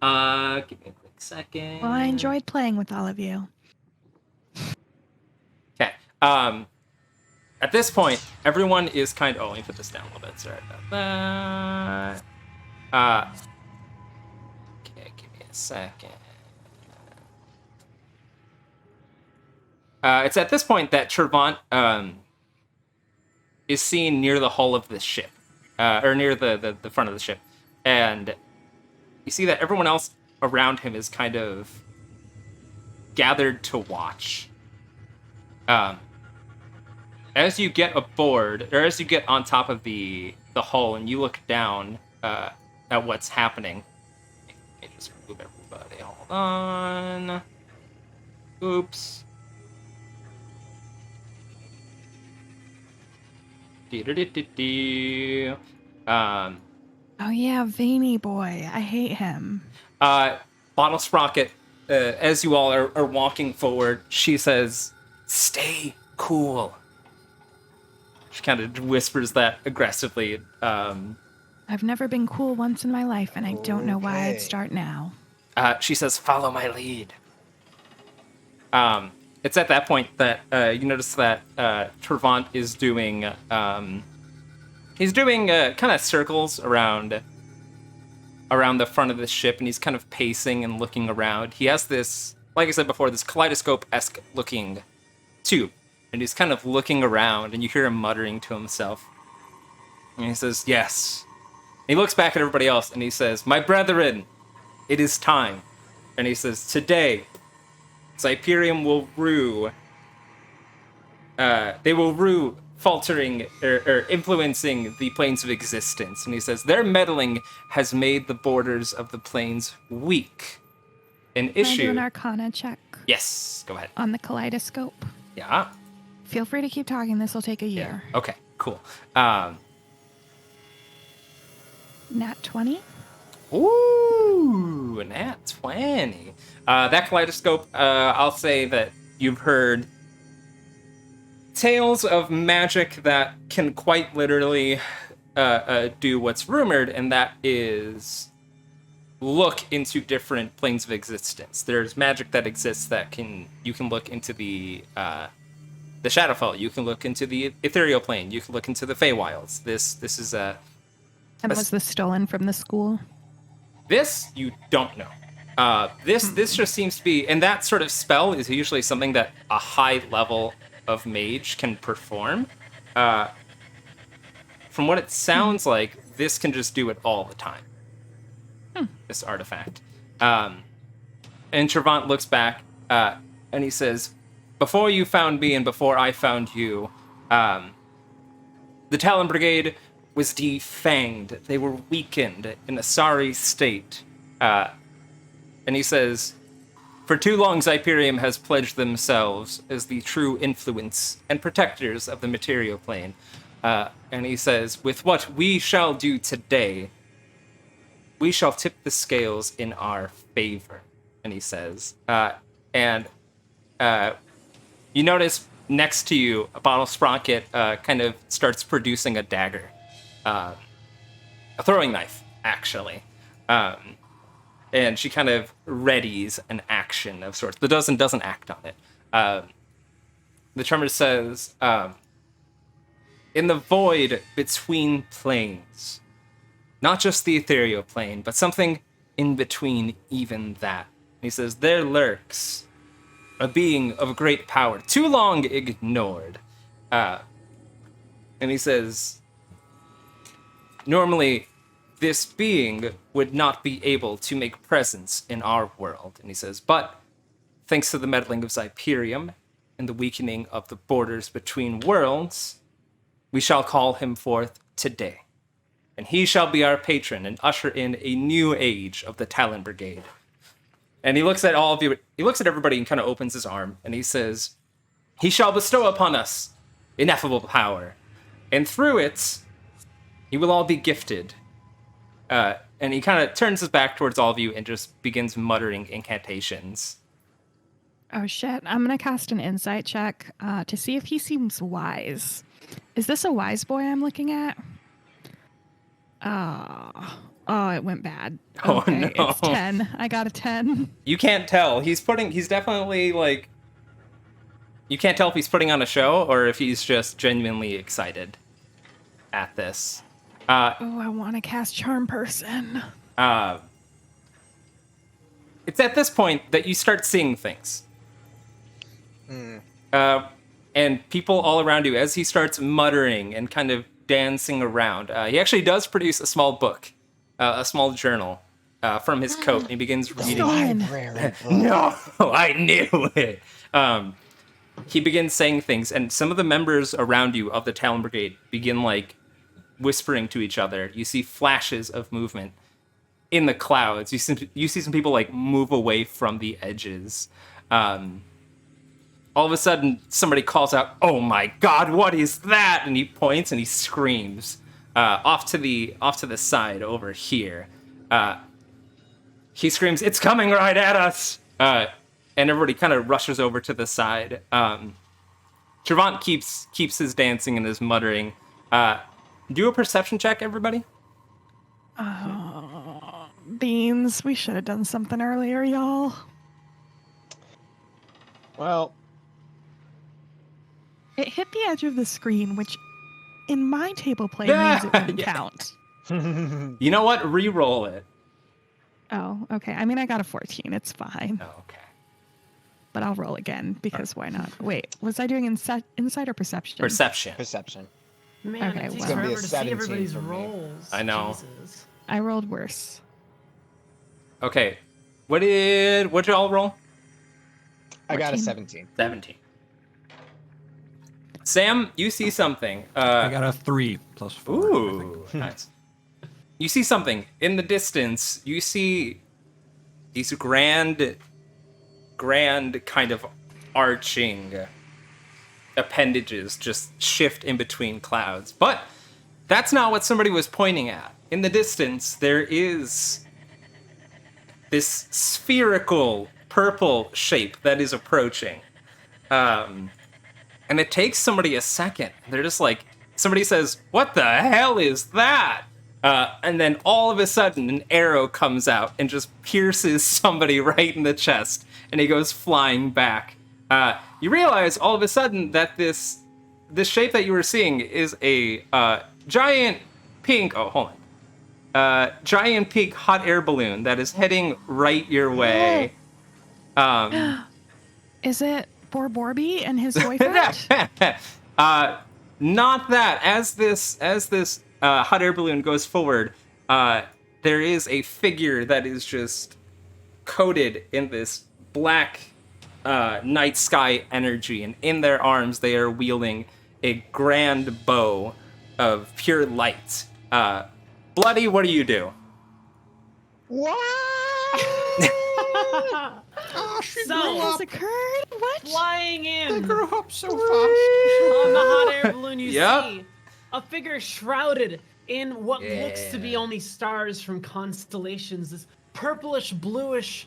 a quick second. Well, I enjoyed playing with all of you. Okay. At this point, everyone is kind of... Oh, let me put this down a little bit. Sorry about that. Okay, give me a second. It's at this point that Trevant is seen near the hull of the ship, or near the front of the ship, and you see that everyone else around him is kind of gathered to watch. As you get aboard, or as you get on top of the hull, and you look down at what's happening. Let me just remove everybody. Hold on. Oops. Oh yeah, veiny boy. I hate him. Bottle Sprocket, as you all are walking forward, she says, stay cool. She kind of whispers that aggressively. I've never been cool once in my life, and I don't know why I'd Okay. start now. She says, follow my lead. It's at that point that you notice that Trevant is doing... he's doing kind of circles around the front of the ship, and he's kind of pacing and looking around. He has this, like I said before, this kaleidoscope-esque looking tube, and he's kind of looking around, and you hear him muttering to himself. And he says, yes. And he looks back at everybody else, and he says, my brethren, it is time. And he says, today, Xyperium will rue. They will rue faltering or influencing the planes of existence. And he says, their meddling has made the borders of the planes weak. An Can I do issue. an Arcana check Yes, go ahead. on the kaleidoscope? Yeah. Feel free to keep talking. This will take a year. Okay, cool. Nat 20? Ooh, nat 20. That kaleidoscope, I'll say that you've heard tales of magic that can quite literally do what's rumored, and that is look into different planes of existence. There's magic that exists that you can look into the Shadowfell, you can look into the ethereal plane, you can look into the Feywilds. This is And was this stolen from the school? This you don't know. This just seems to be, and that sort of spell is usually something that a high level of mage can perform. From what it sounds like, this can just do it all the time. This artifact. And Trevant looks back, and he says, before you found me and before I found you, the Talon Brigade was defanged. They were weakened in a sorry state. And he says, for too long, Xyperium has pledged themselves as the true influence and protectors of the material plane. And he says, with what we shall do today, we shall tip the scales in our favor. And he says, you notice next to you, a bottle sprocket kind of starts producing a dagger. A throwing knife, actually. and she kind of readies an action of sorts. The doesn't act on it. The tremor says, in the void between planes, not just the ethereal plane, but something in between even that. He says, there lurks a being of great power, too long ignored. And he says, normally, this being would not be able to make presence in our world. And he says, but thanks to the meddling of Xyperium and the weakening of the borders between worlds, we shall call him forth today. And he shall be our patron and usher in a new age of the Talon Brigade. And he looks at all of you, he looks at everybody and kind of opens his arm, and he says, he shall bestow upon us ineffable power, and through it, you will all be gifted. And he kind of turns his back towards all of you and just begins muttering incantations. Oh shit, I'm gonna cast an insight check to see if he seems wise. Is this a wise boy I'm looking at? Oh, it went bad. Oh, Okay, no. it's 10. I got a 10. You can't tell. He's definitely like, you can't tell if he's putting on a show or if he's just genuinely excited at this. Oh, I want to cast Charm Person. It's at this point that you start seeing things. And people all around you, as he starts muttering and kind of dancing around, he actually does produce a small book, a small journal from his coat, and he begins reading. No, I knew it. He begins saying things, and some of the members around you of the Talon Brigade begin, like, whispering to each other. You see flashes of movement in the clouds. You see some people, like, move away from the edges. All of a sudden, somebody calls out, "Oh my God, what is that?" And he points and he screams off to the side over here. He screams, "It's coming right at us!" And everybody kind of rushes over to the side. Trevant keeps his dancing and his muttering. Do a perception check, everybody. Beans, we should have done something earlier, y'all. Well, it hit the edge of the screen, which in my table play means it wouldn't count. You know what? Re-roll it. Oh, okay. I mean, I got a 14. It's fine. Oh, okay. But I'll roll again because why not? Wait, was I doing insight or perception? Perception. perception. Man, Okay, it takes well. It's gonna be a forever to see 17 everybody's for me. rolls. I know. Jesus. I rolled worse. Okay. What'd y'all roll? I got a 14. 17. 17. Sam, you see something. I got a 3 plus 4. I Ooh, nice. You see something in the distance. You see these grand kind of arching appendages just shift in between clouds. But that's not what somebody was pointing at. In the distance, there is this spherical purple shape that is approaching. And it takes somebody a second. They're just like, somebody says, "What the hell is that?" And then all of a sudden, an arrow comes out and just pierces somebody right in the chest, and he goes flying back. You realize all of a sudden that this shape that you were seeing is a giant pink. Oh, hold on. Giant pink hot air balloon that is heading right your way. Is it Borby and his boyfriend? Not that. As this hot air balloon goes forward, there is a figure that is just coated in this black night sky energy, and in their arms they are wielding a grand bow of pure light. Bloody, what do you do? What? So, Has occurred? What? flying in grew up so fast. on the hot air balloon, you Yep. see a figure shrouded in what looks to be only stars from constellations. This purplish, bluish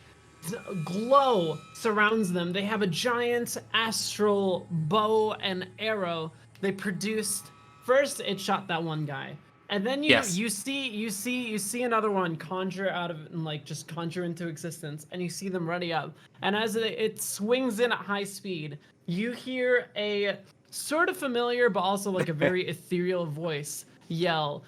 glow surrounds them. They have a giant astral bow and arrow they produced. First, it shot that one guy. And then Yes. you see another one conjure out of and like just conjure into existence, and you see them ready up. And as it swings in at high speed, you hear a sort of familiar but also like a very ethereal voice yell,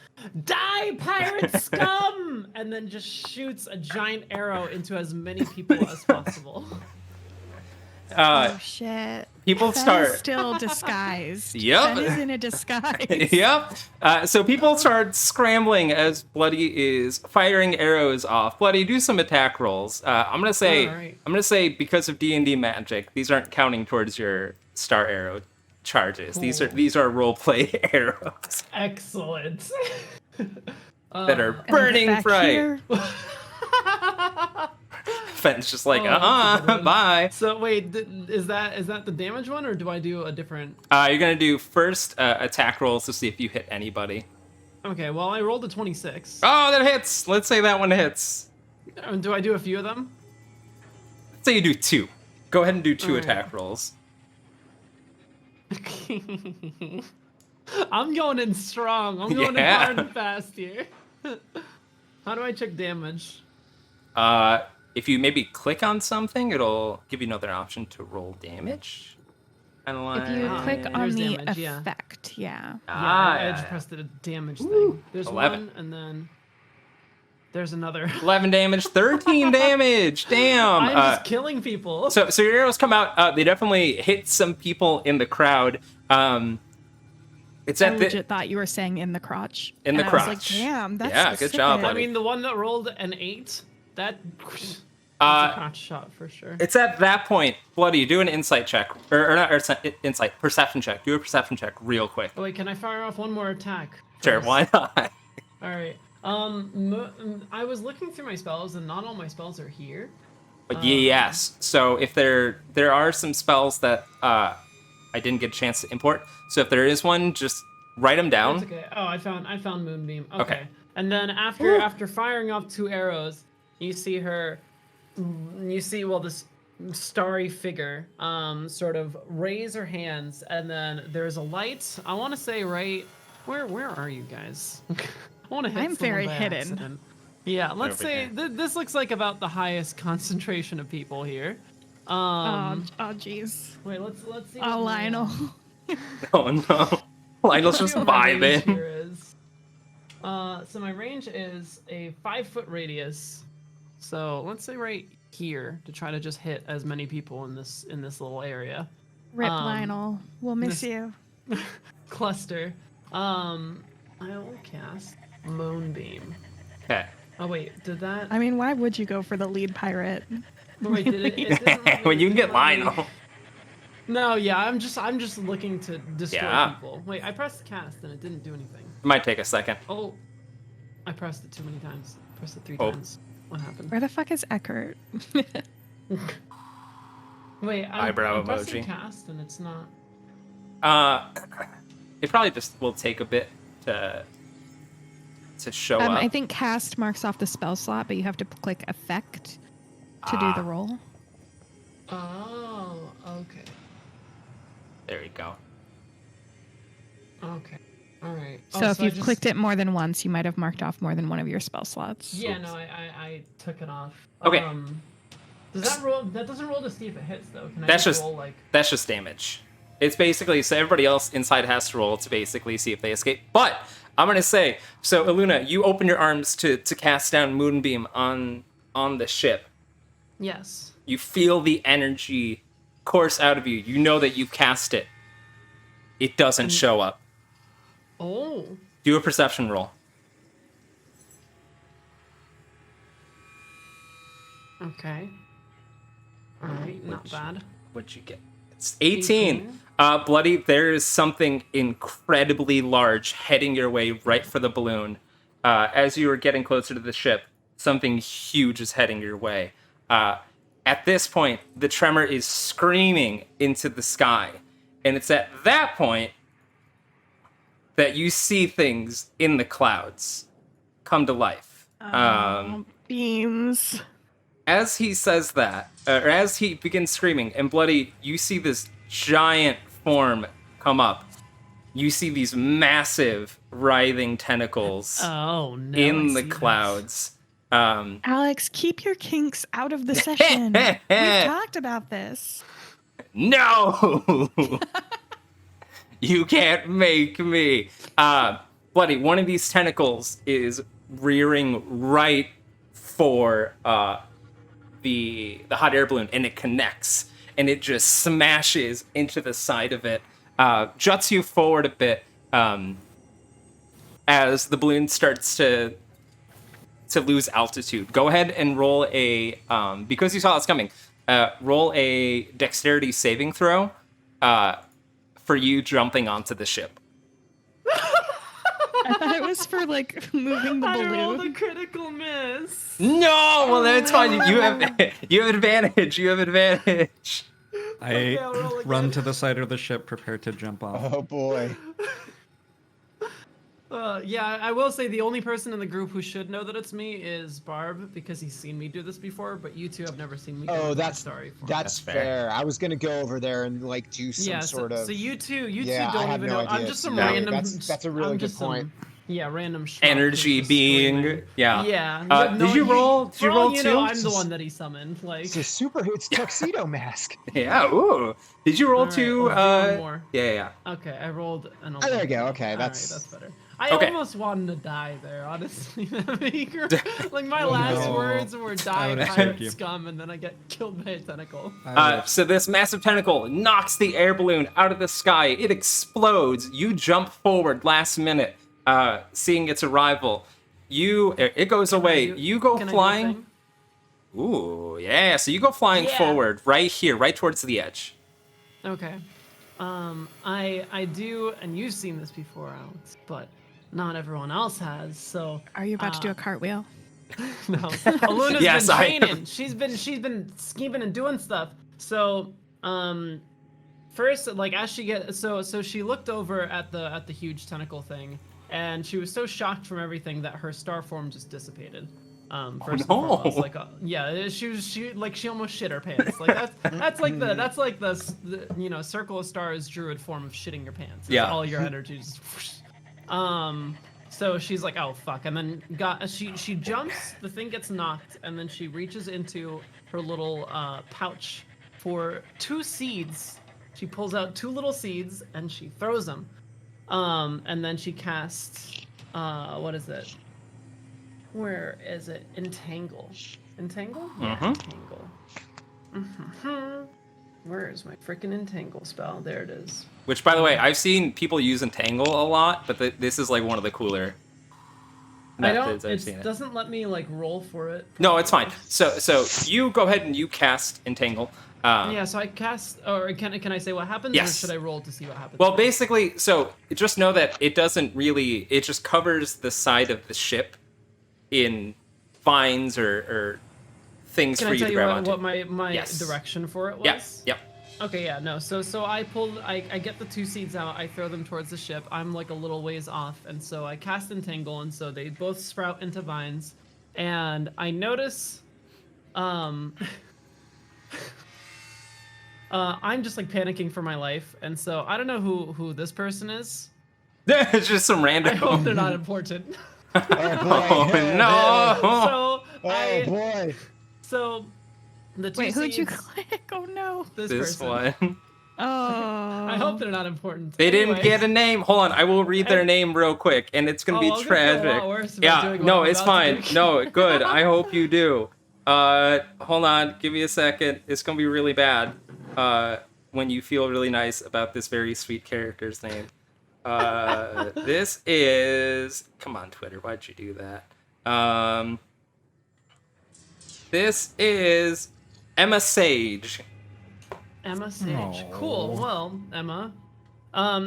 "Die, pirate scum!" and then just shoots a giant arrow into as many people as possible. Oh shit. People Fen start- is still disguised. Yep. Fen is in a disguise. Yep. So people start scrambling as Bloody is firing arrows off. Bloody, do some attack rolls. I'm gonna say, Alright. I'm gonna say because of D&D magic, these aren't counting towards your star arrow charges. Cool. These are roleplay arrows Excellent. that are And burning back bright. here- Fen's just like, Oh, that's a good one. bye. So wait, is that the damage one, or do I do a different? You're gonna do first attack rolls to see if you hit anybody. Okay, well I rolled a 26. Oh, that hits. Let's say that one hits. Do I do a few of them? Let's say you do 2. Go ahead and do 2 Alright. attack rolls. I'm going in strong. I'm going in hard and fast here. How do I check damage? If you maybe click on something, it'll give you another option to roll damage. Kind of like... If you Ah, click yeah, on here's the damage, yeah. effect, yeah. I just pressed the damage thing. There's 11. one, and then there's another. 11 damage, 13 damage. Damn. I'm just killing people. So your arrows come out. They definitely hit some people in the crowd. It's I at the... legit thought you were saying in the crotch. In the and I was like, crotch. damn, that's Yeah, good job, specific. buddy. I mean, the one that rolled an 8, that's a crotch shot for sure. It's at that point, Bloody, do an insight check. Or not insight, perception check. Do a perception check real quick. Oh, wait, can I fire off one more attack? Sure, first? why not? All right. I was looking through my spells, and not all my spells are here. Yes. So if there are some spells that I didn't get a chance to import. So if there is one, just write them down. That's okay. Oh, I found Moonbeam. Okay. Okay. And then after firing off 2 arrows, you see this starry figure sort of raise her hands, and then there's a light. I want to say right where are you guys? I want to hit I'm someone very by hidden. accident. Yeah, let's Over say this looks like about the highest concentration of people here. Oh, jeez. Wait, let's see. Oh, what my, Lionel. Oh no. Lionel's let's just see what my range vibing. here is. So my range is a 5-foot radius. So let's say right here to try to just hit as many people in this little area. Rip Lionel. We'll miss this- you. Cluster. I will cast Moonbeam. Okay. Oh wait, did that? I mean, why would you go for the lead pirate? Wait, did it? It didn't really- When you can get didn't really- Lionel. No, yeah, I'm just looking to destroy Yeah. people. Wait, I pressed cast and it didn't do anything. It might take a second. Oh, I pressed it too many times. Pressed it 3 Oh. times. What happened? Where the fuck is Eckert? Wait, Eyebrow I'm pressing emoji. cast and it's not. It probably just will take a bit to show up. I think cast marks off the spell slot, but you have to click effect to do the roll. Oh, okay. There you go. Okay. All right. So if you've clicked it more than once, you might have marked off more than one of your spell slots. Yeah, no, I took it off. Okay. Does that roll? That doesn't roll to see if it hits though. Can I That's just just roll like? that's just damage. It's basically so everybody else inside has to roll to basically see if they escape. But I'm gonna say, so Iluna, you open your arms to cast down Moonbeam on the ship. Yes. You feel the energy course out of you. You know that you've cast it. It doesn't show up. Oh. Do a perception roll. Okay. All right. Not bad. What'd you get? It's 18. Bloody, there is something incredibly large heading your way right for the balloon. As you are getting closer to the ship, something huge is heading your way. At this point, the tremor is screaming into the sky. And it's at that point that you see things in the clouds come to life. Beams. As he says that, or as he begins screaming, and Bloody, you see this giant form come up. you see these massive writhing tentacles Oh no! in I the see clouds. Alex, keep your kinks out of the session. We've talked about this. No! You can't make me. Bloody, one of these tentacles is rearing right for the hot air balloon, and it connects, and it just smashes into the side of it, juts you forward a bit as the balloon starts to lose altitude. Go ahead and roll a, because you saw it's coming, roll a dexterity saving throw for you jumping onto the ship. I thought it was for like moving the I rolled a balloon. critical miss. No, well then it's fine. You have advantage. You have advantage. I I'll roll again. run to the side of the ship, prepared to jump off. Oh boy. Yeah, I will say the only person in the group who should know that it's me is Barb, because he's seen me do this before, but you two have never seen me do Oh, it. that's sorry for that's fair. fair. I was gonna go over there and like do some yeah, sort of. so you two Yeah, I don't have even no know. I'm idea. just some No. random. That's a really I'm good just some- point. Yeah, random schmuck Energy who's just being, screaming. yeah. Yeah. Did no, you roll? Did for you all roll you two? know, I'm the one that he summoned. Like. It's a super hits tuxedo mask. Yeah. Ooh. Did you roll All right, two? let's do one more. Yeah. Okay, I rolled an 11. Oh, there you go. Okay, All that's- right, that's better. I Okay. almost wanted to die there, honestly. Like my last no. words were die would've pirate saved you. scum, and then I get killed by a tentacle. So this massive tentacle knocks the air balloon out of the sky. It explodes. You jump forward last minute, seeing its arrival. It goes away. You go Can I do a flying. thing? Ooh, yeah. So you go flying Yeah. forward right here, right towards the edge. Okay. I do, and you've seen this before, Alex, but not everyone else has. So Are you about to do a cartwheel? no, Aluna's Yes, been I training. am. She's been scheming and doing stuff. So first, like as she so she looked over at the huge tentacle thing, and she was so shocked from everything that her star form just dissipated. First no. and foremost, like yeah, she almost shit her pants. Like that's like the you know, circle of stars druid form of shitting your pants. It's Yeah. all your energy just. So she's like, oh fuck, and then she jumps, the thing gets knocked, and then she reaches into her little pouch for 2 seeds. She pulls out 2 little seeds and she throws them. And then she casts what is it? Where is it? Entangle. Entangle? Yeah, Mhm. entangle. Where is my freaking entangle spell? There it is. Which, by the way, I've seen people use entangle a lot, but this is like one of the cooler methods I've seen It it. doesn't let me like roll for it. No, it's fine. So you go ahead and you cast entangle. Yeah, so I cast, or can I say what happens? Yes. Or should I roll to see what happens? Well, basically, so just know that it doesn't really. It just covers the side of the ship in vines or things Can for I you tell to you grab what, onto. what my Yes. direction for it was? Yep. Okay, yeah, no. So I get the 2 seeds out, I throw them towards the ship. I'm like a little ways off, and so I cast entangle, and so they both sprout into vines. And I notice I'm just like panicking for my life, and so I don't know who this person is. It's just some I random. hope they're not important. Oh boy. Oh no! So Oh boy. so the 2 Wait, who'd you seeds- click? Oh no. This This person. one. Oh. I hope they're not important. They didn't Anyway. get a name. Hold on, I will read their name real quick, and it's gonna Oh, be I'll feel a lot tragic. worse about Yeah, doing what no, I'm it's about fine. to do. No, good. I hope you do. Hold on, give me a second. It's gonna be really bad. When you feel really nice about this very sweet character's name. This is. Come on, Twitter. Why'd you do that? This is Emma Sage. Emma Sage. Aw. Cool. Well, Emma.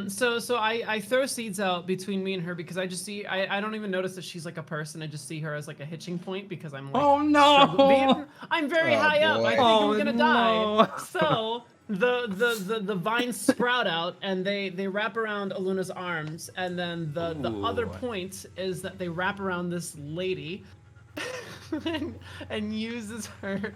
So I throw seeds out between me and her because I just see I don't even notice that she's like a person. I just see her as like a hitching point because I'm like Oh no! I'm very Oh, high up. I boy. think Oh, I'm gonna no. die. So the vines sprout out and they wrap around Aluna's arms, and then the other Ooh. point is that they wrap around this lady. and uses her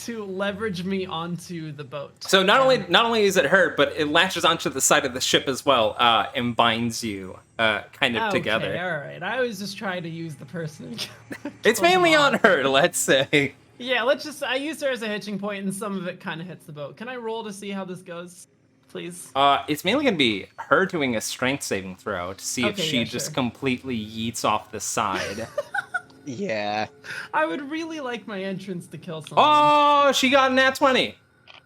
to leverage me onto the boat. So not only is it her, but it latches onto the side of the ship as well, and binds you kind of together. All right. I was just trying to use the person. It's mainly on her, let's say. Yeah, I used her as a hitching point, and some of it kind of hits the boat. Can I roll to see how this goes, please? It's mainly going to be her doing a strength saving throw to see if Okay, she yeah, just sure. completely yeets off the side. Yeah. I would really like my entrance to kill someone. Oh, she got an nat 20.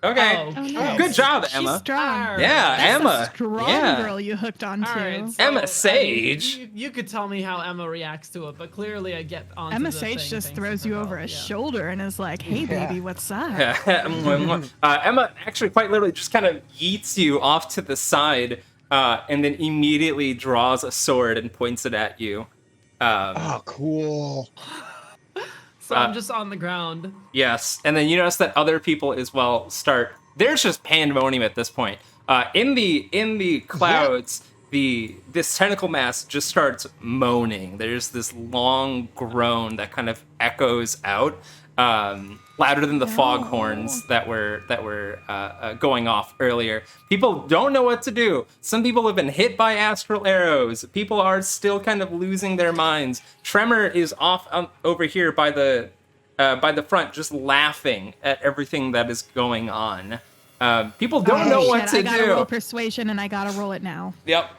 Okay. Oh, nice. Good job, She's Emma. strong. Alright. Yeah, That's Emma. a strong Yeah. girl you hooked onto. All right, so, Emma I mean, Sage. you could tell me how Emma reacts to it, but clearly I get onto Emma the Sage thing just thanks throws to you her over help, his yeah. shoulder and is like, "Hey, Yeah. baby, what's up?" Emma actually quite literally just kind of yeets you off to the side, and then immediately draws a sword and points it at you. Oh, cool. So I'm just on the ground. Yes, and then you notice that other people as well start. There's just pandemonium at this point. In the clouds, this tentacle mass just starts moaning. There's this long groan that kind of echoes out, louder than the foghorns that were going off earlier. People don't know what to do. Some people have been hit by astral arrows. People are still kind of losing their minds. Tremor is off over here by the front, just laughing at everything that is going on. People don't know what to I gotta roll do. persuasion and I gotta roll it now. Yep.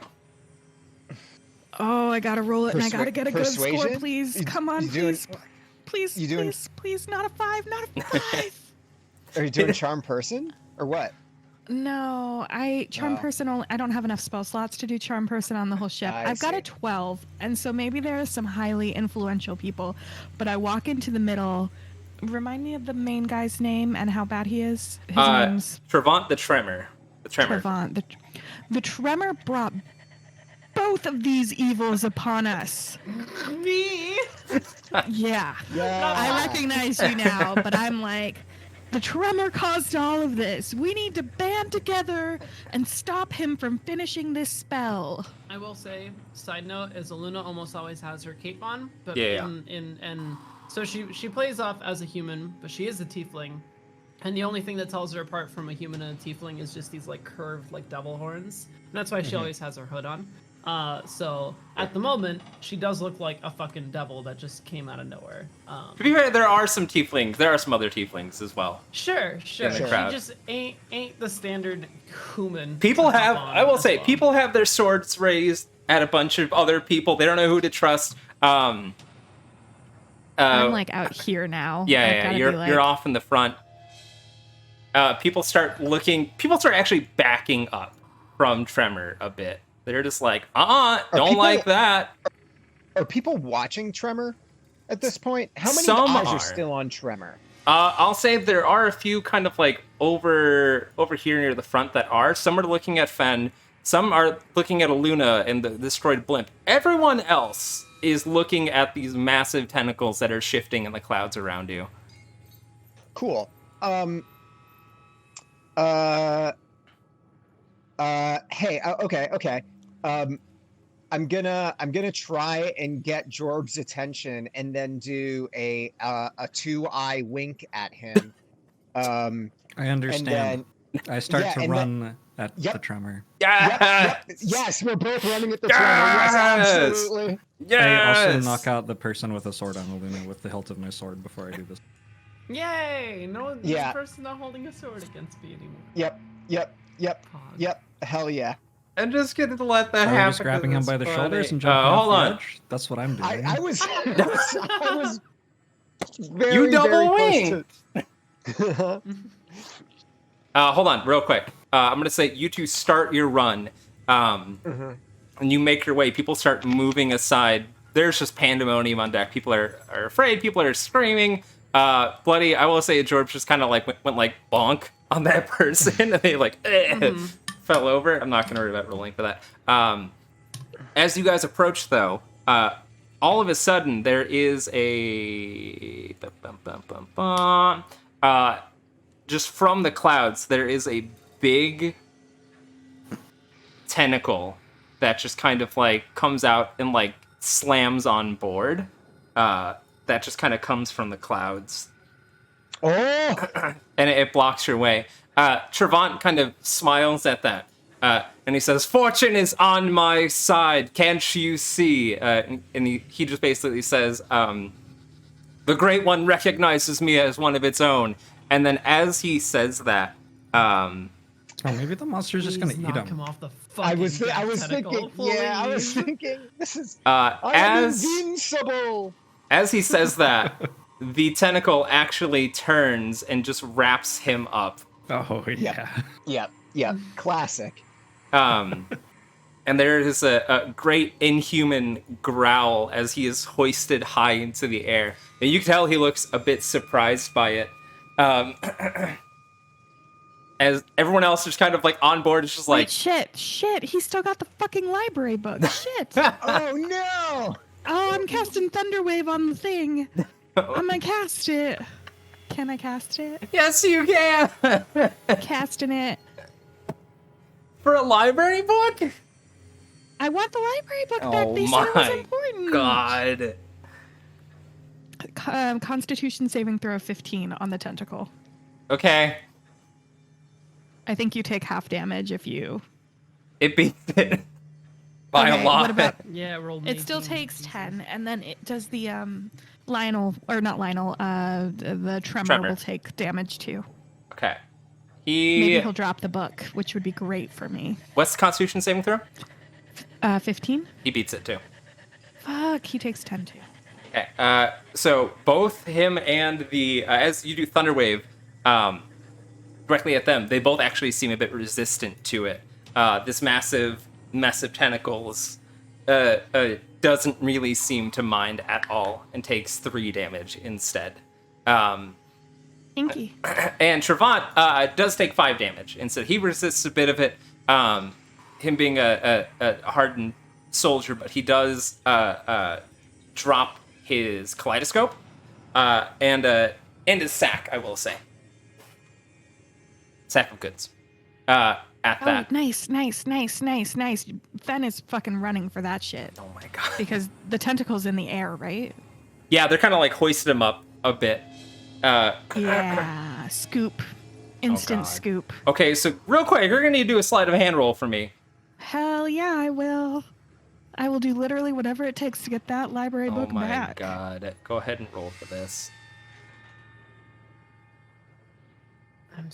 Oh, I gotta roll it and I gotta get a good score, Persuasion? please. You- Come on, you doing- please. Please, you doing- please, not a 5, not a 5. Are you doing charm person or what? No, charm Oh. person only. I don't have enough spell slots to do charm person on the whole ship. I I've got a see. 12, and so maybe there are some highly influential people. But I walk into the middle. Remind me of the main guy's name and how bad he is. His name's Trevant the Tremor. The Tremor. Trevant. The tremor brought both of these evils upon us. Me? Yeah. Yeah. I recognize you now, but I'm like, the tremor caused all of this. We need to band together and stop him from finishing this spell. I will say, side note, is Aluna almost always has her cape on, but Yeah. so she plays off as a human, but she is a tiefling, and the only thing that tells her apart from a human and a tiefling is just these like curved like devil horns, and that's why she always has her hood on. So at the moment, she does look like a fucking devil that just came out of nowhere. To be fair, there are some tieflings. There are some other tieflings as well. Sure. In the crowd. She just ain't the standard human. People to have, hop on I will as say, well. people have their swords raised at a bunch of other people. They don't know who to trust. I'm like out here now. I've Yeah, gotta you're be like, you're off in the front. People start actually backing up from Tremor a bit. They're just like, don't people- like that. Are people watching Tremor at this point? How many Some eyes are. are still on Tremor? I'll say there are a few kind of like over here near the front that are. Some are looking at Fen. Some are looking at Aluna and the destroyed blimp. Everyone else is looking at these massive tentacles that are shifting in the clouds around you. Cool. Hey, okay. I'm gonna try and get Jorb's attention and then do a 2-eye wink at him. I understand. I start yeah, to and run at Yep. the tremor. Yes, we're both running at the Tremor. Yes, Yes! absolutely. I also Yes! knock out the person with a sword on Aluna with the hilt of my sword before I do this. Yay! No Yeah. person not holding a sword against me anymore. Yep. Pog. Hell yeah. I'm just gonna let that Are happen. we just grabbing him It's by the funny. shoulders and jumping Hold off the on. edge? That's what I'm doing. I was I was very, You double very wing. close to... Hold on, real quick. I'm gonna say you two start your run, and you make your way. People start moving aside. There's just pandemonium on deck. People are afraid. People are screaming. Bloody. I will say George just kind of like went like bonk on that person, and they like fell over. I'm not gonna worry about rolling for that. As you guys approach, though, all of a sudden there is a just from the clouds, there is a big tentacle that just kind of like comes out and like slams on board. that just kind of comes from the clouds. Oh, And it blocks your way. Trevant kind of smiles at that. And he says, "Fortune is on my side, can't you see?" And he just basically says, "The Great One recognizes me as one of its own." And then as he says that, Oh, maybe the monster's just gonna Please eat knock him. him off the I fucking was tentacle, thinking. Yeah, I was please. thinking. This is. I am as invincible. as he says that, the tentacle actually turns and just wraps him up. Oh yeah. Yep. Classic. And there is a great inhuman growl as he is hoisted high into the air. And you can tell he looks a bit surprised by it. As everyone else is kind of like on board, it's just like, Wait, shit. He's still got the fucking library book. Shit. Oh no! Oh, I'm casting Thunderwave on the thing. I'm gonna cast it. Can I cast it? yes, you can! Casting it. For a library book? I want the library book back. Oh They said it was my important. God. Constitution saving throw 15 on the tentacle. Okay. I think you take half damage if you. It beats it by Okay, a lot. what about- Yeah, rolled. It still takes 10, and then it does the the Tremor will take damage too. Okay. Maybe he'll drop the book, which would be great for me. What's the Constitution saving throw? 15. He beats it too. Fuck, he takes 10 too. Okay. So both him and the as you do Thunderwave, directly at them, they both actually seem a bit resistant to it. This massive mess of tentacles doesn't really seem to mind at all and takes 3 damage instead. Inky. And Trevant does take 5 damage instead. He resists a bit of it, him being a hardened soldier, but he does drop his kaleidoscope and his sack, I will say. Sack of goods. At Oh, that. nice. Fen is fucking running for that shit. Oh my God. Because the tentacle's in the air, right? Yeah, they're kind of like hoisted him up a bit. Yeah. Scoop. Instant God. scoop. Okay, so real quick, you're gonna need to do a sleight of hand roll for me. Hell yeah, I will. I will do literally whatever it takes to get that library Oh book my back. God. Go ahead and roll for this. I'm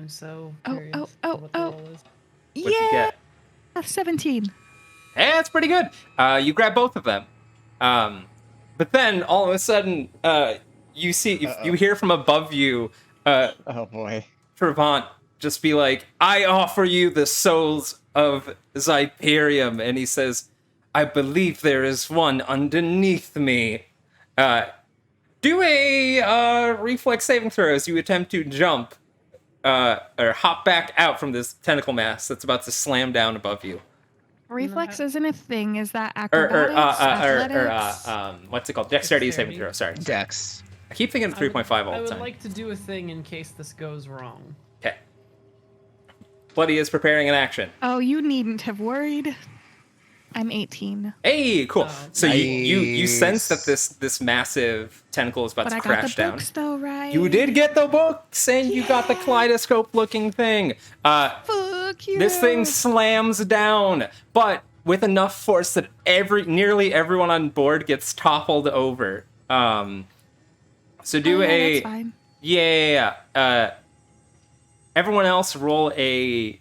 so Oh, curious oh, what the oh. roll is. What'd you get? 17. Hey, that's pretty good. You grab both of them. But then all of a sudden, you see, you hear from above you, Oh boy. Trevant just be like, "I offer you the souls of Xyperium," and he says, "I believe there is one underneath me." Do a reflex saving throw as you attempt to jump or hop back out from this tentacle mass that's about to slam down above you. Reflex isn't a thing. Is that Or acrobatics? what's it called? Dexterity saving throw. Sorry. Dex. I keep thinking 3.5 all I the would time. like to do a thing in case this goes wrong. Okay. Bloody is preparing an action. Oh, you needn't have worried. I'm 18. Hey, cool. So you sense that Nice. this massive tentacle is about But to I got crash the down. books though, right? You did get the books, and you got the kaleidoscope looking thing. Fuck you. This thing slams down, but with enough force that nearly everyone on board gets toppled over. So do Oh, yeah, a that's fine. yeah. Everyone else roll a.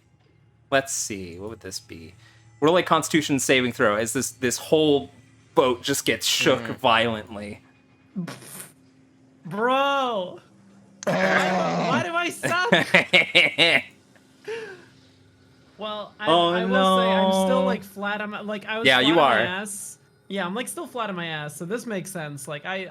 Let's see, what would this be? Roll a Constitution saving throw as this whole boat just gets shook violently. Bro! Why do I suck? Well, I will say I'm still like flat on my I was Yeah, flat you on my are. ass. Yeah, I'm like still flat on my ass, so this makes sense. Like I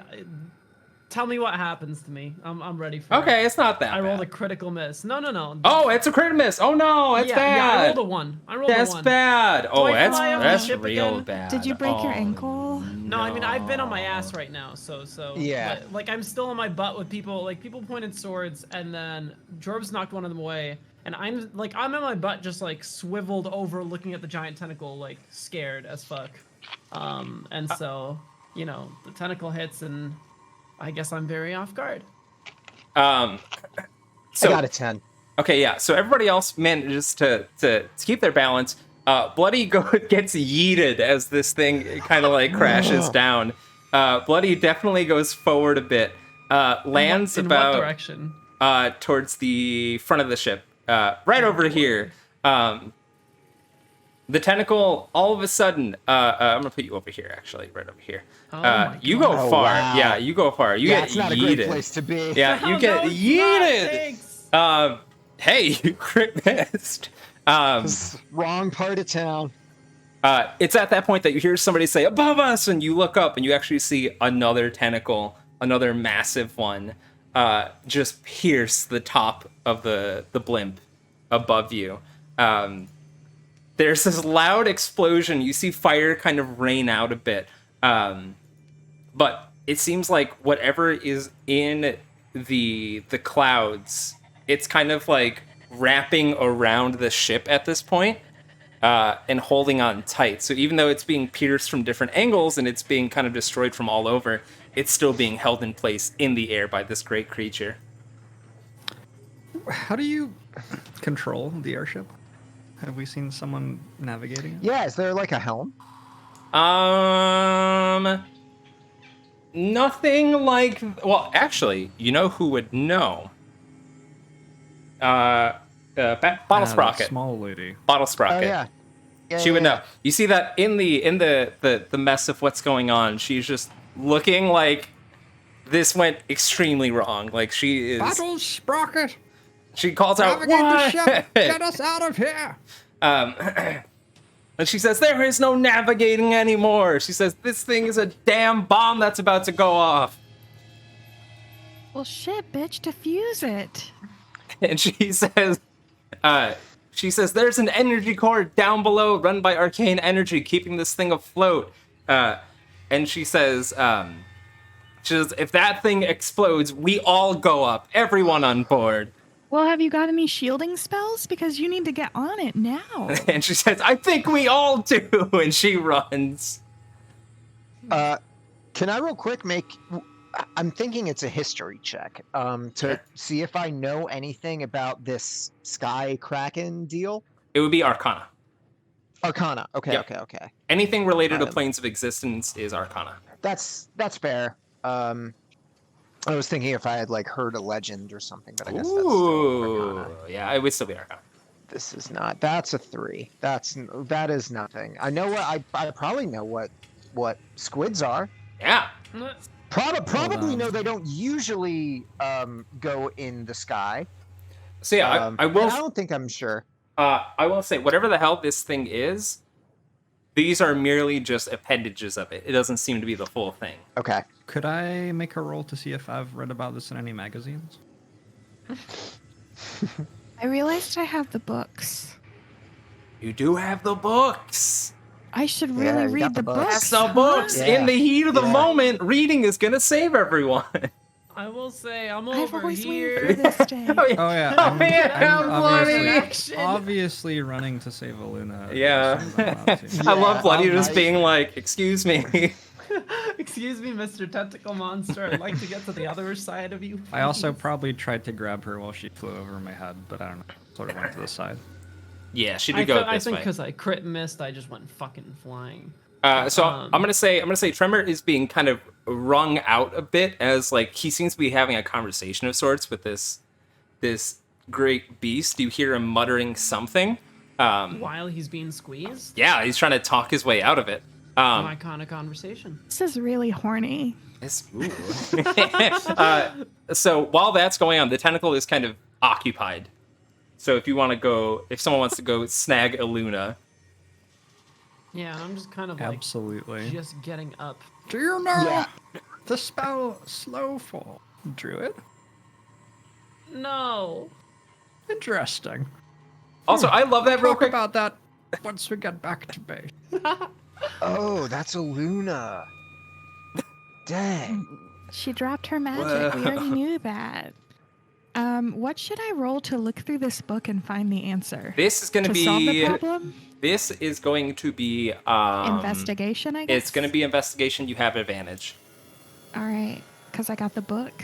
tell me what happens to me. I'm ready for it. Okay, it's not that I rolled a bad. critical miss. No. Oh, it's a crit miss. Oh no, that's yeah, bad. Yeah, I rolled a 1. That's bad. Oh, I fly off the that's ship real again? bad. Did you break your Oh, ankle? No, I mean I've been on my ass right now, so Yeah. but, like I'm still on my butt with people. Like people pointed swords, and then Jorbs knocked one of them away, and I'm in my butt, just like swiveled over, looking at the giant tentacle, like scared as fuck. And so the tentacle hits, and I guess I'm very off guard. So I got a 10. okay, yeah. So everybody else manages to keep their balance. Bloody gets yeeted as this thing kind of like crashes down. Bloody definitely goes forward a bit. Lands in about what direction? Towards the front of the ship, right over here. The tentacle, all of a sudden, I'm gonna put you over here, actually, right over here. my You God. go Oh, far. wow. Yeah, you go far. You Yeah, get it's not a yeeted. great place to be. Yeah, you Oh, get no, it's yeeted. not, thanks. Hey, you crit missed. Wrong part of town. It's at that point that you hear somebody say above us, and you look up and you actually see another tentacle, another massive one, just pierce the top of the blimp above you. There's this loud explosion. You see fire kind of rain out a bit, but it seems like whatever is in the clouds, it's kind of like wrapping around the ship at this point. And holding on tight. So even though it's being pierced from different angles and it's being kind of destroyed from all over, it's still being held in place in the air by this great creature. How do you control the airship? Have we seen someone navigating it? Yeah, is there like a helm? Nothing like... Well, actually, you know who would know? Bottle Sprocket. Small lady. Bottle Oh Sprocket. yeah. She would know. You see that in the mess of what's going on, she's just looking like this went extremely wrong. Like she is. Bottle Sprocket! She calls out, Navigate the ship! "What?" Get us out of here! And she says, "There is no navigating anymore." She says, "This thing is a damn bomb that's about to go off." Well, shit, bitch, defuse it. And she says, "There's an energy core down below run by arcane energy, keeping this thing afloat." And she says, "If that thing explodes, we all go up, everyone on board." Well, have you got any shielding spells? Because you need to get on it now. And she says, "I think we all do." And she runs. Can I real quick I'm thinking it's a history check to see if I know anything about this Sky Kraken deal. It would be Arcana. Arcana. Okay, Yep. okay. Anything related to planes of existence is Arcana. That's fair. I was thinking if I had like heard a legend or something, but I guess that's still Ooh, Arcana. yeah, it would still be Arcana. This is not. That's a 3. That is nothing. I know what I probably know what squids are. Yeah. Probably know they don't usually go in the sky. So yeah, I and will. I don't think I'm sure. I will say, whatever the hell this thing is, these are merely just appendages of it. It doesn't seem to be the full thing. Okay. Could I make a roll to see if I've read about this in any magazines? I realized I have the books. You do have the books. I should Yeah, really you got read the the books. books. That's the books. Yeah. In the heat of the Yeah. moment, reading is gonna save everyone. I will say I'm I've over always here. waited for this day. Oh yeah. Oh yeah, Oh, yeah, I'm bloody. obviously running to save Aluna. Yeah. Yeah. I love Bloody I'm just nice. being like, "Excuse me." Excuse me, Mr. Tentacle Monster. I'd like to get to the other side of you. I also please." probably tried to grab her while she flew over my head, but I don't know. Sort of went to the side. Yeah, she did go I this think way. because I crit missed, I just went fucking flying. So I'm gonna say Tremor is being kind of wrung out a bit as like he seems to be having a conversation of sorts with this great beast. You hear him muttering something. While he's being squeezed? Yeah, he's trying to talk his way out of it. My kind of conversation. This is really horny. Ooh. So while that's going on, the tentacle is kind of occupied. So if someone wants to go snag Aluna. Yeah, I'm just kind of like Absolutely. just getting up. Do you know Yeah. the spell Slow Fall, Druid? No. Interesting. Also, I love that real Talk quick. about that once we get back to base. Oh, that's a Luna. Dang. She dropped her magic. We already knew that. What should I roll to look through this book and find the answer? This is going to Solve the be. problem? This is going to be Investigation, I guess? It's going to be investigation. You have advantage. All right. because I got the book.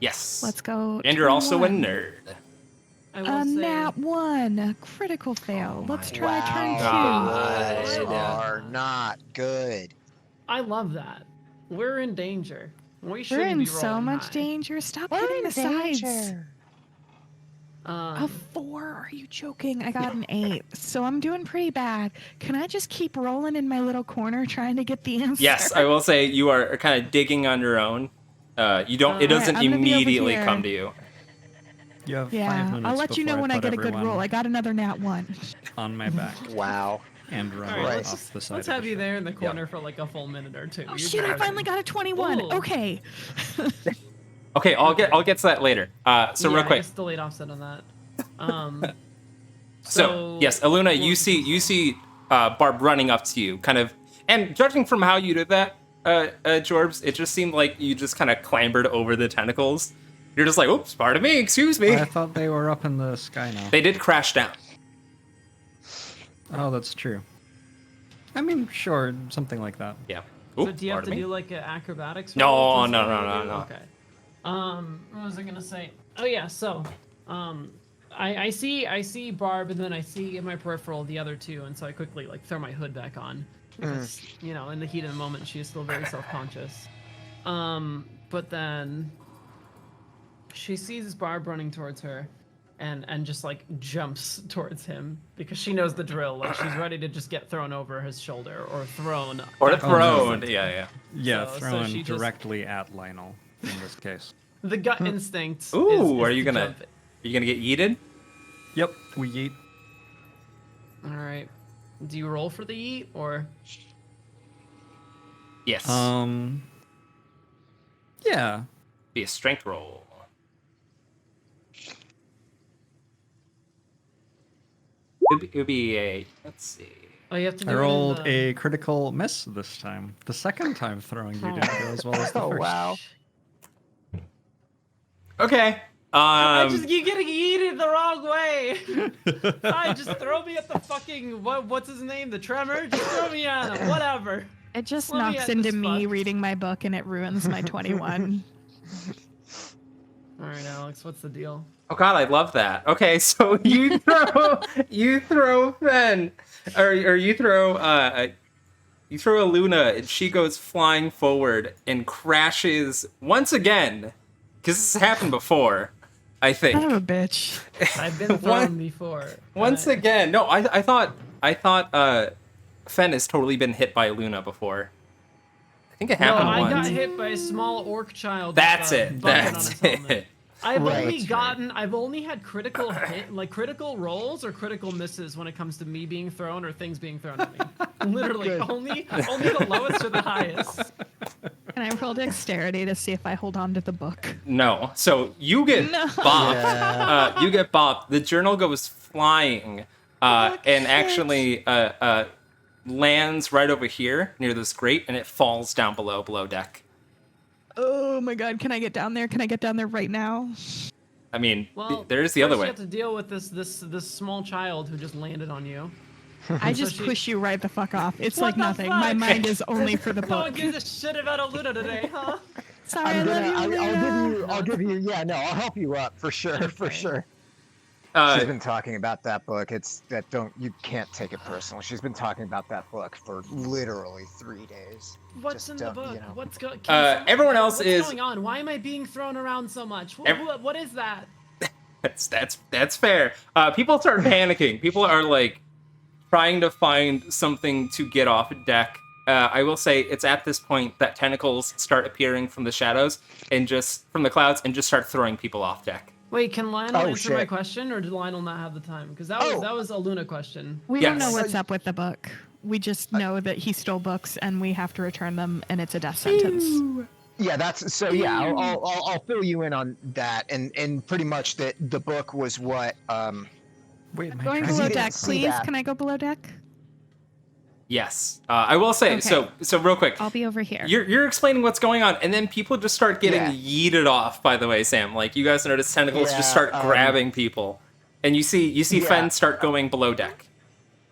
Yes. Let's go. And you're also a 21. nerd. I A will say, nat 1. Critical fail. Let's try turn 2. God. You are not good. I love that. We're in danger. We We're shouldn't in be so rolling much high. danger. Stop hitting the sides. A Um, 4? Are you joking? I got an 8. So I'm doing pretty bad. Can I just keep rolling in my little corner trying to get the answer? Yes, I will say you are kind of digging on your own. You don't. It Alright, doesn't I'm gonna be over immediately here. come to you. You have 5 Yeah, minutes I'll let you know before when I put get a good everyone roll. I got another nat 1. on my back Wow. and run Alright, let's off the side. let's of have the you ship. there in the corner for like a full minute or two. Oh You shit, I guys finally are- got a 21. Ooh. Okay. Okay, I'll get to that later. So yeah, real I quick. guess delayed offset on that. So yes, Aluna, you see Barb running up to you, kind of, and judging from how you did that, Jorbs, it just seemed like you just kind of clambered over the tentacles. You're just like, oops, pardon me, excuse me. I thought they were up in the sky now. They did crash down. Oh, that's true. I mean, sure, something like that. Yeah. So Oop, do you have to pardon me. do like an acrobatics? No, roll? no, Is that no, what no, you do? no. Okay. What was I gonna say? Oh yeah, so, I see Barb, and then I see in my peripheral the other two, and so I quickly like throw my hood back on because you know, in the heat of the moment, she is still very self-conscious. But then she sees Barb running towards her, and just like jumps towards him because she knows the drill. Like she's ready to just get thrown over his shoulder or thrown. Or back thrown. on his- Yeah. Yeah, So thrown she just- directly at Lionel in this case. The gut instinct. Ooh, is are you to gonna jump it. get yeeted? Yep, we eat. All right. Do you roll for the yeet or? Yes. Yeah. Be a strength roll. It would be a. Let's see. Oh, you have to do I it in rolled the- a critical miss this time. The second time throwing you didn't go as well as the Oh, first. wow. Okay. You getting yeeted the wrong way. I just throw me at the fucking what's his name? The tremor. Just throw me at him. Whatever. It just Let me knocks at into this me spot. reading my book and it ruins my 21. All right, Alex. What's the deal? Oh God, I love that. Okay, so you throw Fen, or you throw Aluna, and she goes flying forward and crashes once again, because this has happened before, I think. Son of a bitch. I've been thrown before. Once again, no, I thought Fen has totally been hit by Luna before. I think it No, happened I once. got hit by a small orc child. That's with a it. bucket on That's its helmet. it. I've Right. only That's gotten, I've only had critical critical rolls or critical misses when it comes to me being thrown or things being thrown at me. Literally, Good. only the lowest or the highest. Can I roll dexterity to see if I hold on to the book? No. So you get bopped. You get bopped. The journal goes flying and actually lands right over here near this grate, and it falls down below deck. Oh my god, can I get down there? Can I get down there right now? I mean, Well, there's the other first way. You have to deal with this small child who just landed on you. I just she- push you right the fuck off. It's What like the nothing. fuck? My mind is only for the No book. one gives a shit about Aluna today, huh? Sorry, I love you, Luna. I'll give you, yeah, no, I'll help you up for sure, for Okay. sure. Uh, She's been talking about that book. You can't take it personal. She's been talking about that book for literally 3 days. What's Just in the don't, book? you know. What's going? everyone else what's is- going on? Why am I being thrown around so much? What is that? That's fair. People start panicking. People are like trying to find something to get off deck. I will say it's at this point that tentacles start appearing from the shadows and just from the clouds and just start throwing people off deck. Wait, can Lionel Oh, answer my shit. question, or did Lionel not have the time? Because that was a Luna question. We don't know Yes. what's up with the book. We just know that he stole books and we have to return them, and it's a death sentence. Yeah, that's so. Yeah, I'll fill you in on that, and pretty much that the book was what. Wait, my Going dragon- below didn't deck, see please. that. Can I go below deck? Yes, I will say. Okay. So real quick, I'll be over here. you're explaining what's going on, and then people just start getting yeeted off. By the way, Sam, like you guys notice tentacles just Yeah, start grabbing people, and you see Yeah. Fen start going below deck.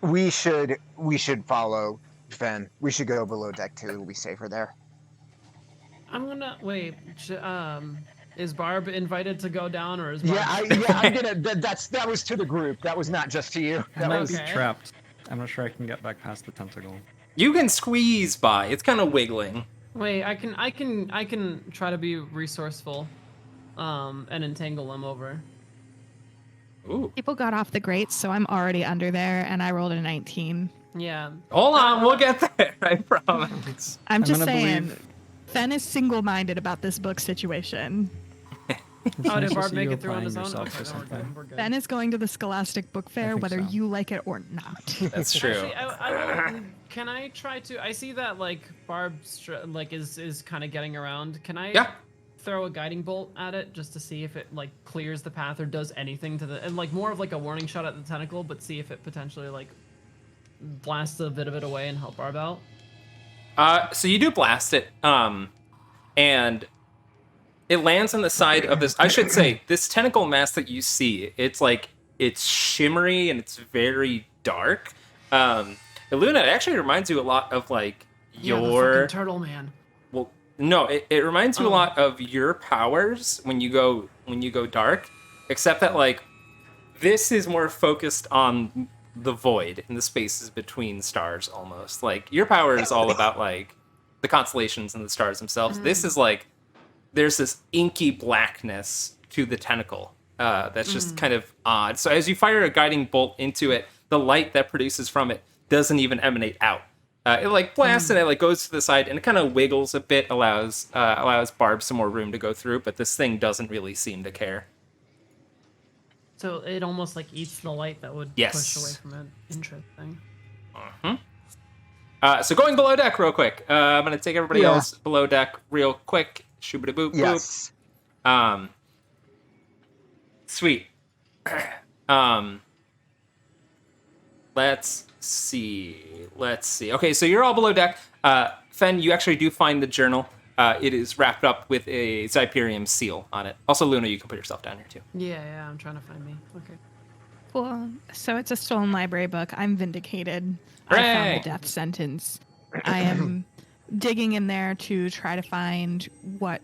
We should follow Fen. We should go below deck too. It'll be safer there. I'm gonna wait. Is Barb invited to go down, or is Barb? I'm gonna. That was to the group. That was not just to you. I That might was. be Okay. trapped. I'm not sure I can get back past the tentacle. You can squeeze by. It's kind of wiggling. Wait, I can try to be resourceful, and entangle him over. Ooh. People got off the grates, so I'm already under there, and I rolled a 19. Yeah. Hold on, we'll get there. I promise. I'm just gonna saying, believe- Fen is single-minded about this book situation. Oh, did nice to Barb see make you it through on applying his own? yourself Okay, to then we're good. something. We're good. Fen is going to the Scholastic Book Fair, think whether so. you like it or not. That's true. Actually, I will, can I try to? I see that like Barb is kind of getting around. Can I? Yeah. Throw a guiding bolt at it just to see if it like clears the path or does anything to the and like more of like a warning shot at the tentacle, but see if it potentially like blasts a bit of it away and help Barb out. So you do blast it, and it lands on the side of this. I should say this tentacle mass that you see. It's shimmery and it's very dark. Illuna, it actually reminds you a lot of like Yeah, the your. fucking turtle man. Well, no, it reminds you a Oh. lot of your powers when you go dark, except that like this is more focused on the void and the spaces between stars almost. Like your power is all about like the constellations and the stars themselves. This is like there's this inky blackness to the tentacle that's just kind of odd. So as you fire a guiding bolt into it, the light that produces from it doesn't even emanate out. It like blasts and it like goes to the side and it kind of wiggles a bit, allows Barb some more room to go through, but this thing doesn't really seem to care. So it almost like eats the light that would Yes. push away from it. Interesting. So going below deck real quick. I'm gonna take everybody Yeah. else below deck real quick. Shoobity boop boop. Yes. Sweet. Let's see. Okay, so you're all below deck. Fen, you actually do find the journal. It is wrapped up with a Xyperium seal on it. Also, Luna, you can put yourself down here too. Yeah, I'm trying to find me. Okay. Cool. So it's a stolen library book. I'm vindicated. I found Hooray! the death sentence. I am digging in there to try to find what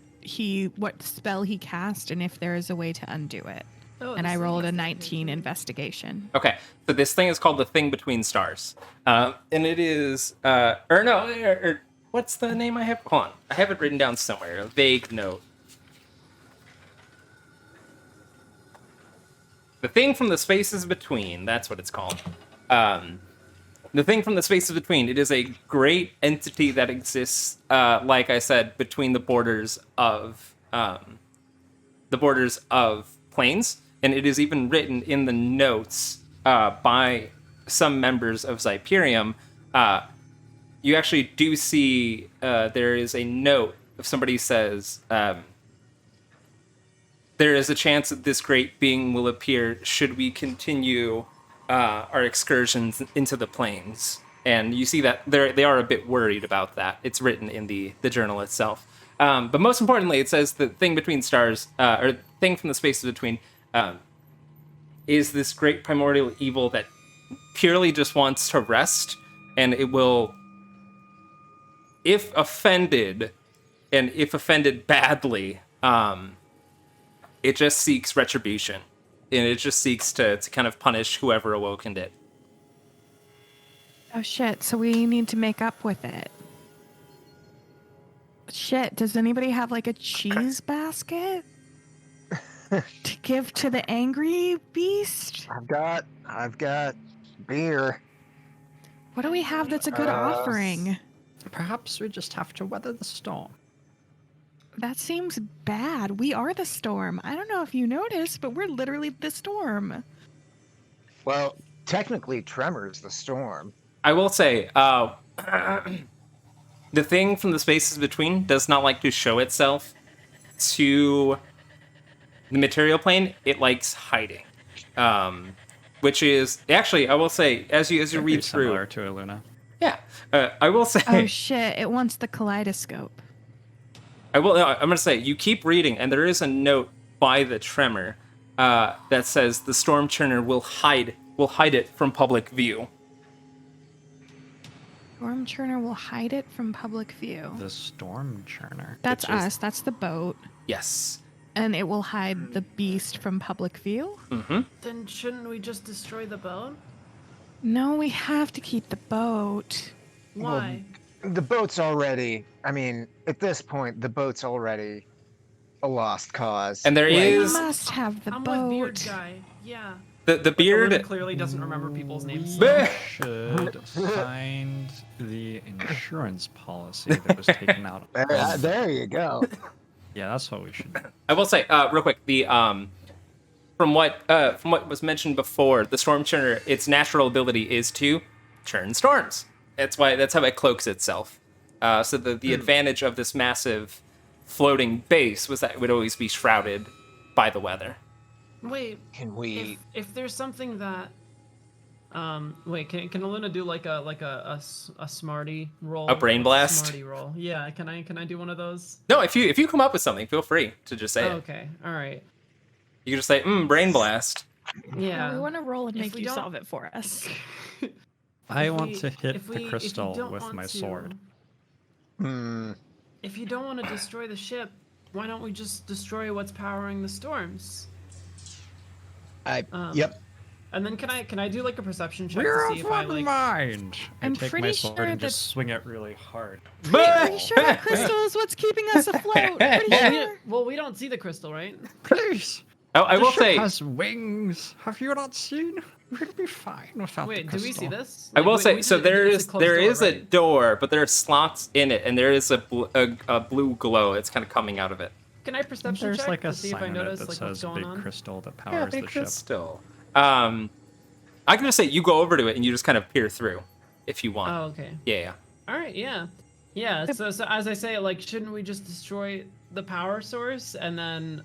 spell he cast and if there is a way to undo it. Oh, And this I thing rolled a is- 19 investigation. Okay, so this thing is called the Thing Between Stars, and it is, what's the name I have? Hold on, I have it written down somewhere. A vague note. The Thing from the Spaces Between. That's what it's called. The Thing from the Spaces Between. It is a great entity that exists, like I said, between the borders of planes, and it is even written in the notes by some members of Xyperium. You actually do see there is a note if somebody says there is a chance that this great being will appear should we continue our excursions into the plains. And you see that they are a bit worried about that. It's written in the journal itself. But most importantly, it says the Thing Between Stars, or Thing from the Spaces Between, is this great primordial evil that purely just wants to rest, and it will, if offended, and if offended badly, it just seeks retribution, and it just seeks to kind of punish whoever awokened it. Oh shit, so we need to make up with it. Shit, does anybody have like a cheese basket to give to the angry beast? I've got beer. What do we have that's a good offering? Perhaps we just have to weather the storm. That seems bad. We are the storm. I don't know if you noticed, but we're literally the storm. Well, technically, Tremor's the storm. I will say, the Thing from the Spaces Between does not like to show itself to the material plane. It likes hiding, which is actually, I will say, as you Very read similar through, to Illuna. yeah, I will say, Oh shit, it wants the kaleidoscope. I'm gonna say, you keep reading, and there is a note by the Tremor that says the Stormchurner will hide it from public view. Stormchurner will hide it from public view. The Stormchurner. That's which is- us. That's the boat. Yes. And it will hide the beast from public view? Mm-hmm. Then shouldn't we just destroy the boat? No, we have to keep the boat. Why? The boat's already. I mean, at this point, the boat's already a lost cause. And there We is must have the I'm boat. with Beard Guy. Yeah. the beard. Luna clearly doesn't remember people's names. Bah! Should find the insurance policy that was taken out. There you go. Yeah, that's what we should do. I will say, real quick, the from what was mentioned before, the Stormchurner, its natural ability is to churn storms. That's how it cloaks itself. So the advantage of this massive floating base was that it would always be shrouded by the weather. Wait, Can we? if there's something that wait, can Aluna do like a smarty roll? A brain blast? Smarty roll. Yeah, can I do one of those? No, if you come up with something, feel free to just say it. Okay, all right. You can just say, brain blast. Yeah. We want to roll and If make we you don't- solve it for us. I If want we- to hit if the we- if you crystal don't with want my to- sword. If you don't want to destroy the ship, why don't we just destroy what's powering the storms? Yep. And then can I do like a perception check We're to see of if I one like? mind. I'm I take my pretty sword sure and that- just swing it really hard. Pretty sure that crystal is what's keeping us afloat. Pretty sure. Well, we don't see the crystal, right? Please. I The will ship say, has wings. Have you not seen? We'll be fine without Wait, the do crystal. we see this? I will Like, say, we so did- there it's is closed there door, is a right? door, but there are slots in it, and there is a blue glow. It's kind of coming out of it. Can I perception There's check like a to see if I sign on it notice that like what's says going "Big on? Crystal" that Yeah, powers big the ship. crystal. I can just say you go over to it and you just kind of peer through, if you want. Oh, okay. Yeah. All right, yeah. Yeah, so as I say, like, shouldn't we just destroy the power source and then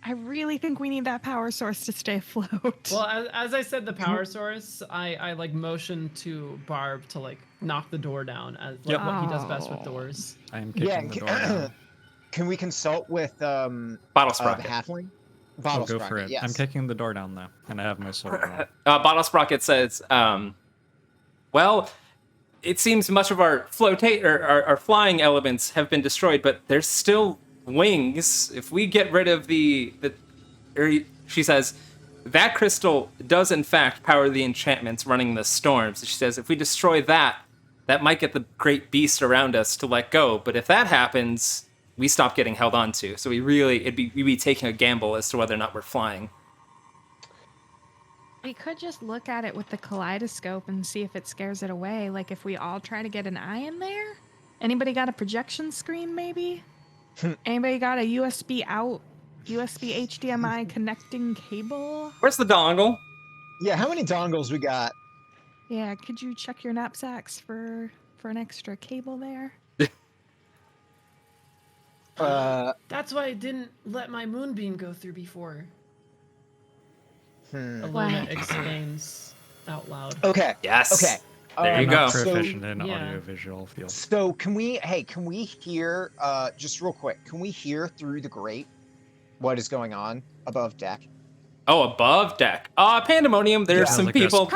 I really think we need that power source to stay afloat. well, as I said, the power source, I like motioned to Barb to like knock the door down as like Yep. what he does best with Oh. doors. I am kicking Yeah. the door down. Can we consult with Bottle the Sprocket. halfling? I'll Bottle go for Sprocket, it. yes. I'm kicking the door down though, and I have my sword drawn. Bottle Sprocket says, well, it seems much of our our flying elements have been destroyed, but there's still wings. If we get rid of she says, that crystal does in fact power the enchantments running the storms. She says, if we destroy that, that might get the great beast around us to let go. But if that happens, we stop getting held on to. So we'd be taking a gamble as to whether or not we're flying. We could just look at it with the kaleidoscope and see if it scares it away. Like if we all try to get an eye in there. Anybody got a projection screen maybe? Anybody got a USB out, USB HDMI connecting cable? Where's the dongle? Yeah, how many dongles we got? Yeah, could you check your knapsacks for an extra cable there? That's why I didn't let my moonbeam go through before. Aluna What? explains out loud. Okay. Yes. Okay. There you I'm go. not So- proficient in yeah. audiovisual fields. So can we hear just real quick, can we hear through the grate what is going on above deck? Oh, above deck. Pandemonium. There's Yeah. some Like this. people.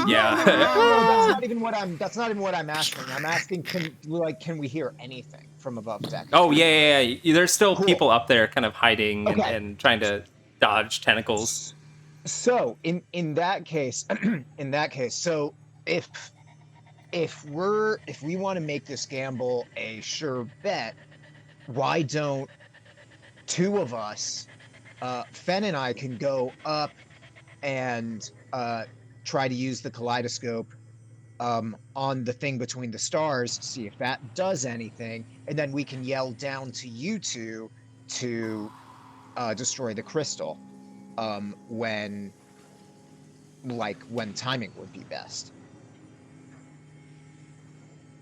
Yeah. that's not even what I'm asking. I'm asking can we hear anything from above deck? Oh, yeah. There's still Cool. people up there kind of hiding Okay. and trying to dodge tentacles. So in that case, so if we want to make this gamble a sure bet, why don't two of us, Fen and I, can go up and try to use the kaleidoscope on the thing between the stars, see if that does anything, and then we can yell down to you two to destroy the crystal when timing would be best.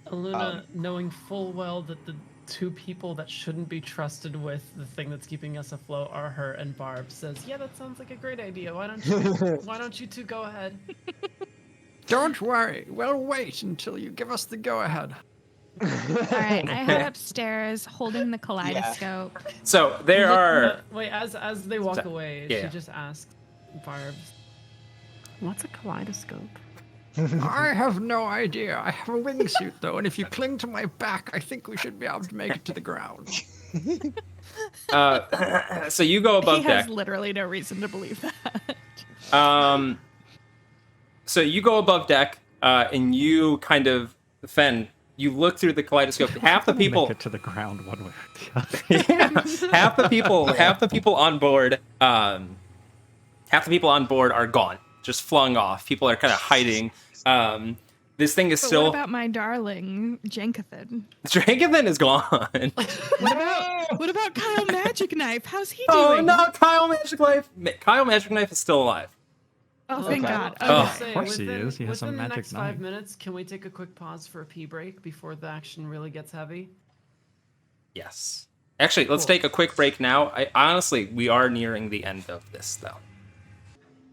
Aluna, knowing full well that the two people that shouldn't be trusted with the thing that's keeping us afloat are her and Barb, says, "Yeah, that sounds like a great idea. Why don't you two go ahead?" Don't worry, we'll wait until you give us the go-ahead. All right, I head upstairs holding the kaleidoscope. So there are. Wait, as they walk So- away, yeah. she just asks Barb, "What's a kaleidoscope?" I have no idea. I have a wingsuit though, and if you cling to my back, I think we should be able to make it to the ground. So you go He above has deck. literally no reason to believe that. So you go above deck, and you kind of, Fen, you look through the kaleidoscope. Half the people, Make it to the ground one way or the other. yeah, half the people on board, half the people on board are gone, just flung off. People are kind of hiding. This thing is But still. what about my darling Jankathan? Drankathan is gone. What about Kyle Magic Knife? How's he Oh doing? no, Kyle Magic Knife. Kyle Magic Knife is still alive. Oh, thank Okay. God. I was gonna Oh. say, Of course he within- is. He has some within the magic next knife. 5 minutes, can we take a quick pause for a pee break before the action really gets heavy? Yes. Actually, let's Cool. take a quick break now. Honestly, we are nearing the end of this, though.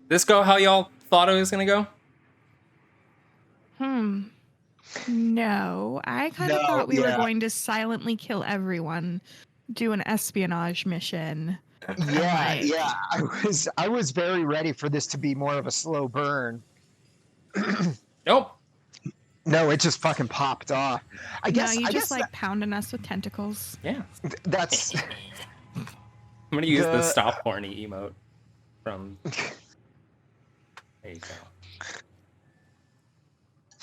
This go how y'all thought it was gonna go? No, I kind of No, thought we were yeah. going to silently kill everyone, do an espionage mission. Yeah, Right. yeah. I was very ready for this to be more of a slow burn. Nope. No, it just fucking popped off. I guess no, you I just guess like pounding us with tentacles. Yeah. that's I'm gonna use the The- stop horny emote from. There you go.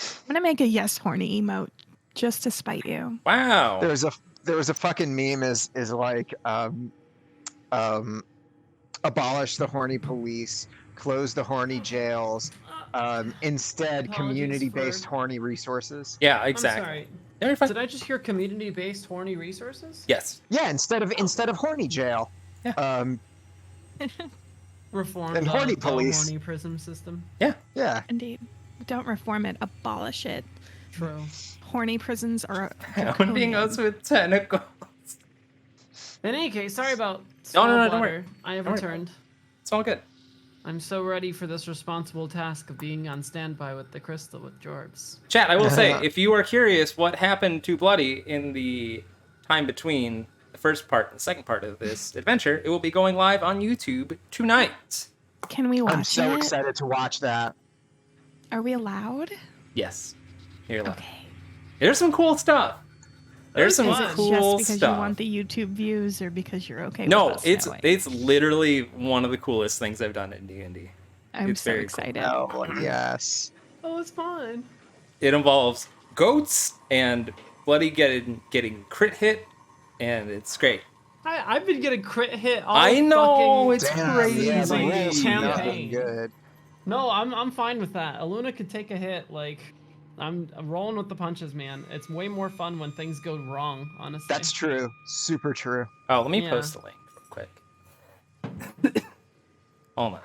I'm gonna make a yes horny emote just to spite you. Wow. there was a fucking meme is like abolish the horny police, close the horny jails, instead Apologies community-based for- horny resources. Yeah, I'm exactly. sorry. Yeah, you're fine. Did I just hear community-based horny resources? Yes. Yeah, instead of horny jail. Yeah. Reform And the, horny the police. horny prism system. Yeah. Indeed. Don't reform it, abolish it. True. Horny prisons are Pounding us with tentacles. In any case, sorry about No, no, small don't worry. bladder. I have Don't worry. returned. It's all good. I'm so ready for this responsible task of being on standby with the crystal with Jorbs. Chat, I will say, if you are curious what happened to Bloody in the time between the first part and the second part of this adventure, it will be going live on YouTube tonight. Can we watch I'm so it? excited to watch that. Are we allowed? Yes. Here, look. Okay. There's some cool stuff. There's some Is it cool just because stuff. you want the YouTube views, or because you're okay No, with us it's knowing? it's literally one of the coolest things I've done in D&D. I'm it's so very cool. excited. Oh yes. Oh, it's fun. It involves goats and Bloody getting crit hit, and it's great. I've been getting crit hit all I know, fucking it's Damn, crazy. yeah, the rail's Campaign. nothing good. No, I'm fine with that. Aluna could take a hit. Like, I'm rolling with the punches, man. It's way more fun when things go wrong, honestly. That's true. Super true. Oh, let me Yeah. post a link real quick. Hold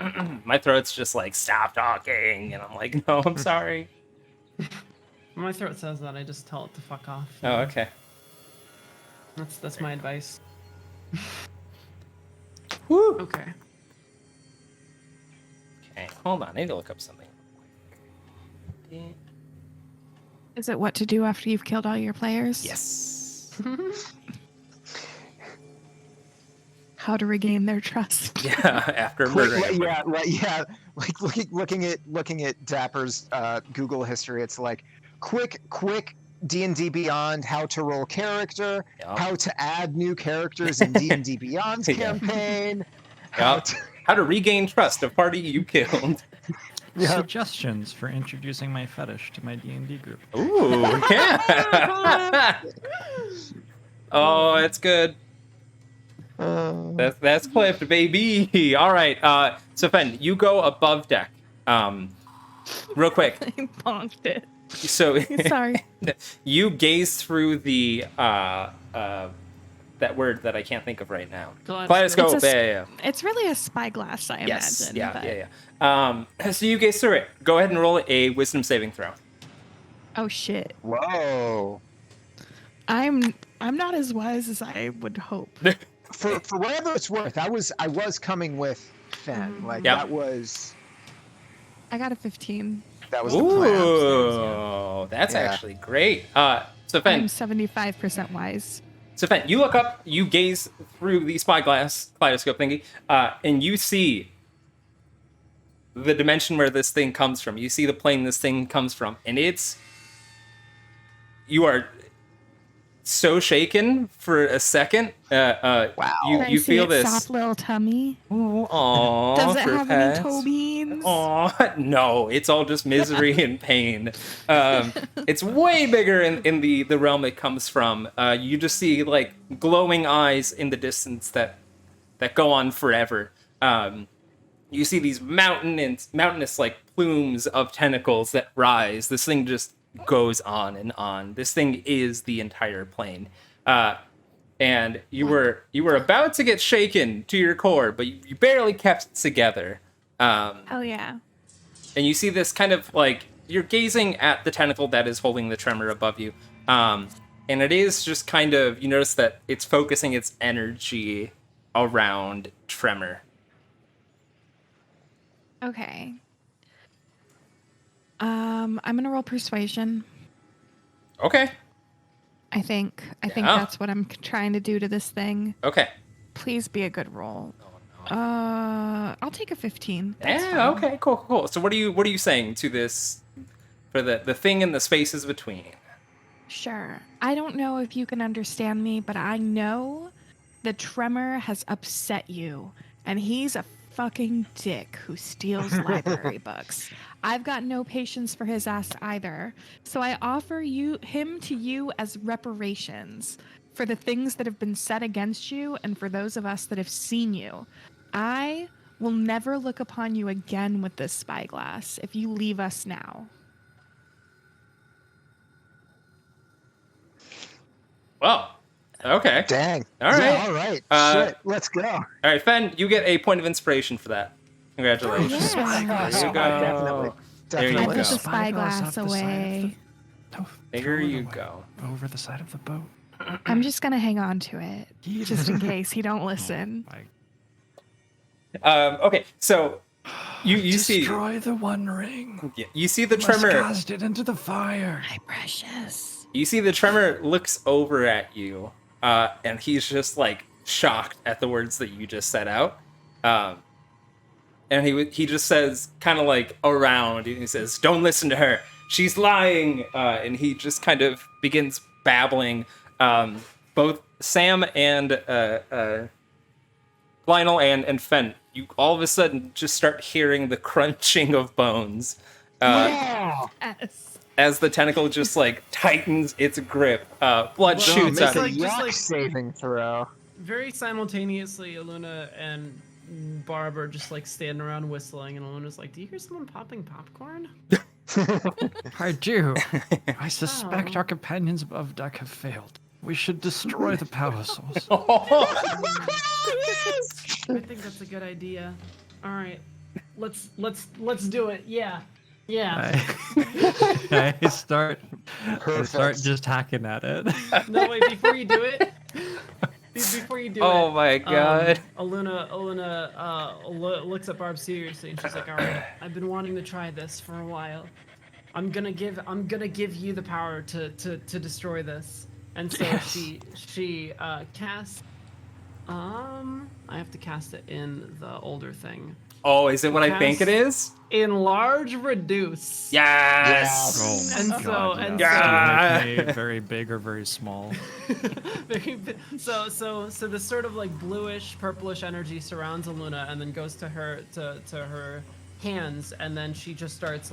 on. My throat's just like, stop talking. And I'm like, no, I'm sorry. When my throat says that, I just tell it to fuck off. Oh, okay. That's my advice. Woo. Okay. Okay, hold on. I need to look up something. Is it what to do after you've killed all your players? Yes. How to regain their trust? Yeah, after Quick, murdering. yeah. Like looking at Dapper's Google history, it's like quick D&D Beyond, how to roll character, Yup. how to add new characters in D&D Beyond's Yeah. campaign. Yup. How to regain trust of party you killed. Yeah. Suggestions for introducing my fetish to my D&D group. Ooh, yeah. Oh, it's good. That's clipped, baby. All right. So Fen, you go above deck. Real quick. I bonked it. So Sorry. you gaze through the that word that I can't think of right now. Kaleidoscope. It's a Yeah. It's really a spyglass, I Yes. imagine. Yeah. but- Yeah. So you gaze through it. Go ahead and roll a wisdom saving throw. Oh shit. Whoa. I'm not as wise as I would hope. For whatever it's worth, I was coming with Fen. Like Yeah. that was I got a 15. the plan. Ooh, that's Yeah. actually great. So I'm Fen, 75% wise. you look up, you gaze through the spyglass kaleidoscope thingy, and you see the dimension where this thing comes from. You see the plane this thing comes from, and you are so shaken for a second. Wow. Can I You see feel its this. soft little tummy? Aww, Does it for have any pets. toe beans? Aw, no, it's all just misery and pain. It's way bigger in the realm it comes from. You just see like glowing eyes in the distance that go on forever. You see these mountainous like plumes of tentacles that rise. This thing just goes on and on. This thing is the entire plane. And you were about to get shaken to your core, but you barely kept it together. Hell yeah. And you see this kind of like, you're gazing at the tentacle that is holding the tremor above you. And it is just kind of, you notice that it's focusing its energy around tremor. Okay. I'm gonna roll persuasion. Okay. I think Yeah. that's what I'm trying to do to this thing. Okay. Please be a good roll. I'll take a 15. That's Yeah, fine. okay, cool. So what are you saying to this, for the thing in the spaces between? Sure. I don't know if you can understand me, but I know the tremor has upset you, and he's a fucking dick who steals library books. I've got no patience for his ass either. So I offer him to you as reparations for the things that have been said against you and for those of us that have seen you. I will never look upon you again with this spyglass if you leave us now. Well, okay. Dang. All right. Yeah, all right. Shit. Let's go. All right, Fen, you get a point of inspiration for that. Congratulations. Yeah. There you go. Definitely. There you I go. put the Spyglass spyglass off the side of away. No, There throw it you away. go. Over the side of the boat. I'm just gonna hang on to it, He just in case he don't listen. Okay, so you see Destroy the One Ring. you see the Must tremor. cast it into the fire. My precious. You see the tremor looks over at you, and he's just like shocked at the words that you just said out. And he just says, kind of like around, and he says, "Don't listen to her. She's lying." And he just kind of begins babbling. Both Sam and Lionel and Fen, you all of a sudden just start hearing the crunching of bones. Yes. As the tentacle just like tightens its grip, blood Well, shoots make out. a like- just yuck like- saving throw. Very simultaneously, Aluna and Barb are just like standing around whistling, and Aluna's like, "Do you hear someone popping popcorn?" I do. I suspect Oh. our companions above deck have failed. We should destroy the power source. I think that's a good idea. All right, let's do it. Yeah. I start Perfect. just hacking at it. No, wait, before you do it. Before you do Oh it. my god. Aluna looks at Barb seriously, and she's like, "All right, I've been wanting to try this for a while. I'm gonna give you the power to destroy this." And so she casts. I have to cast it in the older thing. Oh, is it what I think it is? Enlarge, reduce. Yes. Oh And my so- God, and yeah. so- Do you make me very big or very small? So this sort of like bluish, purplish energy surrounds Aluna and then goes to her her hands, and then she just starts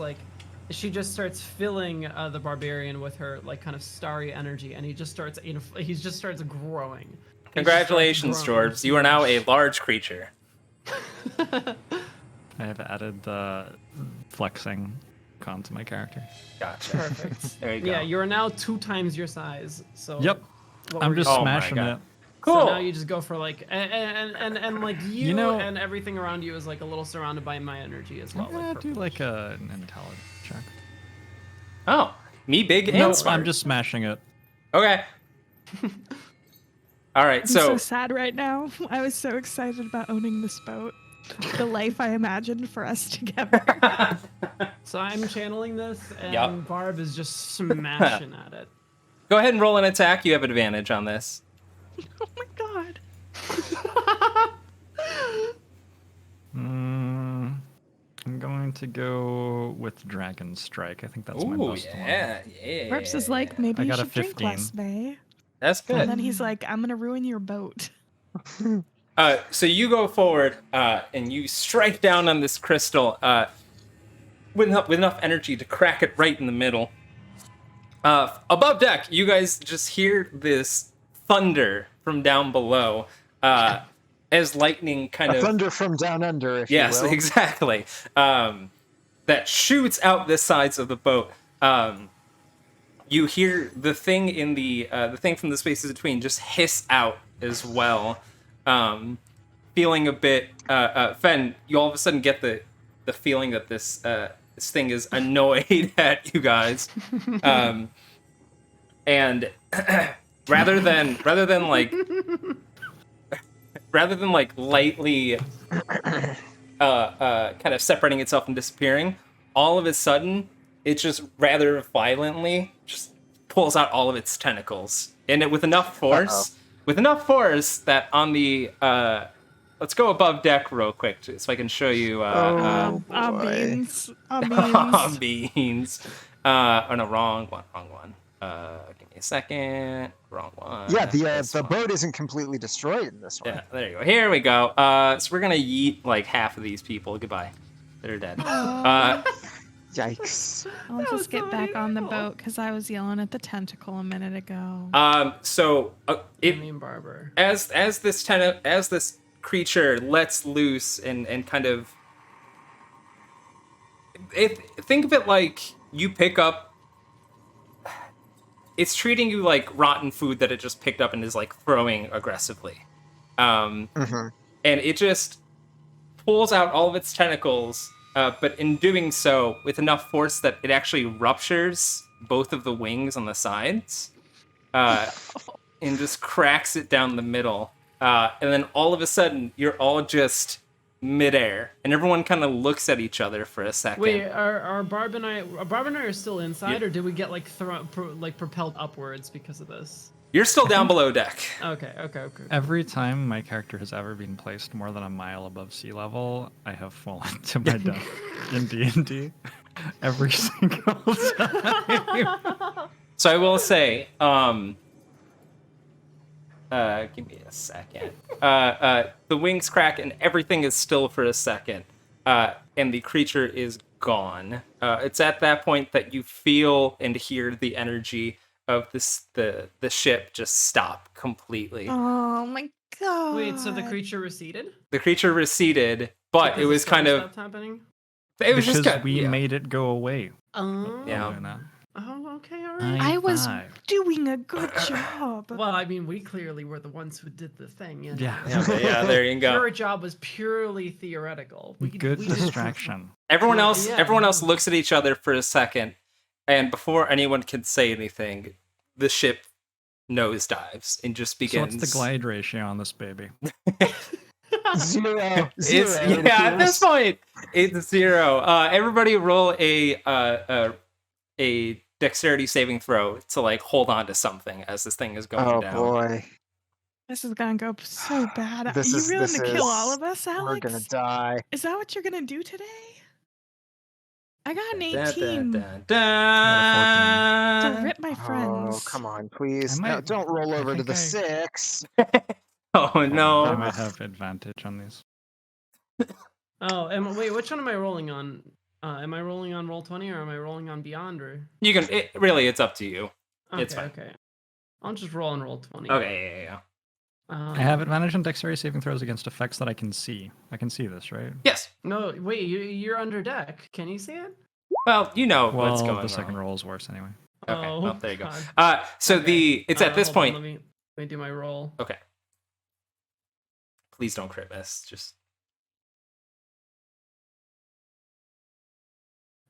filling the barbarian with her like kind of starry energy, and he just starts growing. Congratulations, Jorbs. You are now a large creature. I have added the flexing con to my character. Gotcha. Perfect. There you go. Yeah, you're now 2 times your size. So Yep. what I'm were just you- Oh my smashing God. it. Cool. So now you just go for like and like you know- and everything around you is like a little surrounded by my energy as well. I'm gonna like do purple. like an intelligence check. Oh, me big and No, smart. I'm just smashing it. Okay. All right, I'm so so sad right now. I was so excited about owning this boat. The life I imagined for us together. So I'm channeling this, and Yup. Barb is just smashing at it. go ahead and roll an attack. You have advantage on this. Oh my god. I'm going going to go with Dragon Strike. I think that's my Ooh, best one. yeah. Burps is like, maybe I you got a should drink 15. less, May. That's And good. then he's like, I'm gonna ruin your boat. So you go forward and you strike down on this crystal with enough energy to crack it right in the middle. Above deck, you guys just hear this thunder from down below as lightning kind A of... thunder from down under, if Yes, you will. exactly. That shoots out the sides of the boat. You hear the thing in the thing from the spaces between just hiss out as well. Feeling a bit, Fen, you all of a sudden get the feeling that this thing is annoyed at you guys, and rather than lightly kind of separating itself and disappearing, all of a sudden it just rather violently just pulls out all of its tentacles, and it with enough force that on the let's go above deck real quick so I can show you Beans. beans. Oh no, wrong one. Give me a second. Wrong one. Yeah, This the one. boat isn't completely destroyed in this one. Yeah, there you go. Here we go. So we're gonna yeet like half of these people. Goodbye. They're dead. Yikes. I'll just get back on the boat because I was yelling at the tentacle a minute ago. So Barber. as this creature lets loose and kind of, think of it like you pick up. It's treating you like rotten food that it just picked up and is like throwing aggressively, and it just pulls out all of its tentacles. But in doing so, with enough force that it actually ruptures both of the wings on the sides, and just cracks it down the middle. And then all of a sudden, you're all just midair, and everyone kind of looks at each other for a second. Wait, are Barb and I are still inside, or did we get like propelled upwards because of this? You're still down below deck. Okay. Every time my character has ever been placed more than a mile above sea level, I have fallen to my death in D&D. Every single time. So I will say, give me a second. The wings crack and everything is still for a second, and the creature is gone. It's at that point that you feel and hear the energy of the ship just stop completely. Oh my god. Wait, so the creature receded? The creature receded, but Because it was the storm kind of... stopped happening? It was because just kind we made it go away. Oh. Yeah. Doing that. Oh, okay, all right. I was High doing a good job. Well, I mean, we clearly were the ones who did the thing. five. Yeah. Yeah, there you go. Your job was purely theoretical. Good we did- distraction. Everyone Yeah, else, yeah. everyone else looks at each other for a second, and before anyone can say anything, the ship nosedives and just So begins. what's the glide ratio on this baby? Zero. It's, it yeah, at this appears. point, it's 0. Everybody roll a dexterity saving throw to like hold on to something as this thing is going Oh down. boy. This is gonna go so bad. This Are you is- willing this to kill is- all of us, Alex? We're gonna die. Is that what you're gonna do today? I got an Da, 18 da, da, to da. rip my friends. Oh, come on, please. I No, might- don't roll over to think the I- 6. Oh I no! might have advantage on these. Oh, wait, which one am I rolling on? Am I rolling on Roll20 or am I rolling on Beyond? Or You can. Really, it's up to you. okay, It's fine. okay. I'll just roll on Roll20. Okay, yeah. I have advantage on dexterity saving throws against effects that I can see. I can see this, right? Yes. No, wait, you're under deck. Can you see it? Well, you know Well, what's going the second wrong. roll is worse anyway. Okay, Oh, well, there you go. God. So Okay. it's at this Hold on, point. let me do my roll. Okay. Please don't crit miss. Just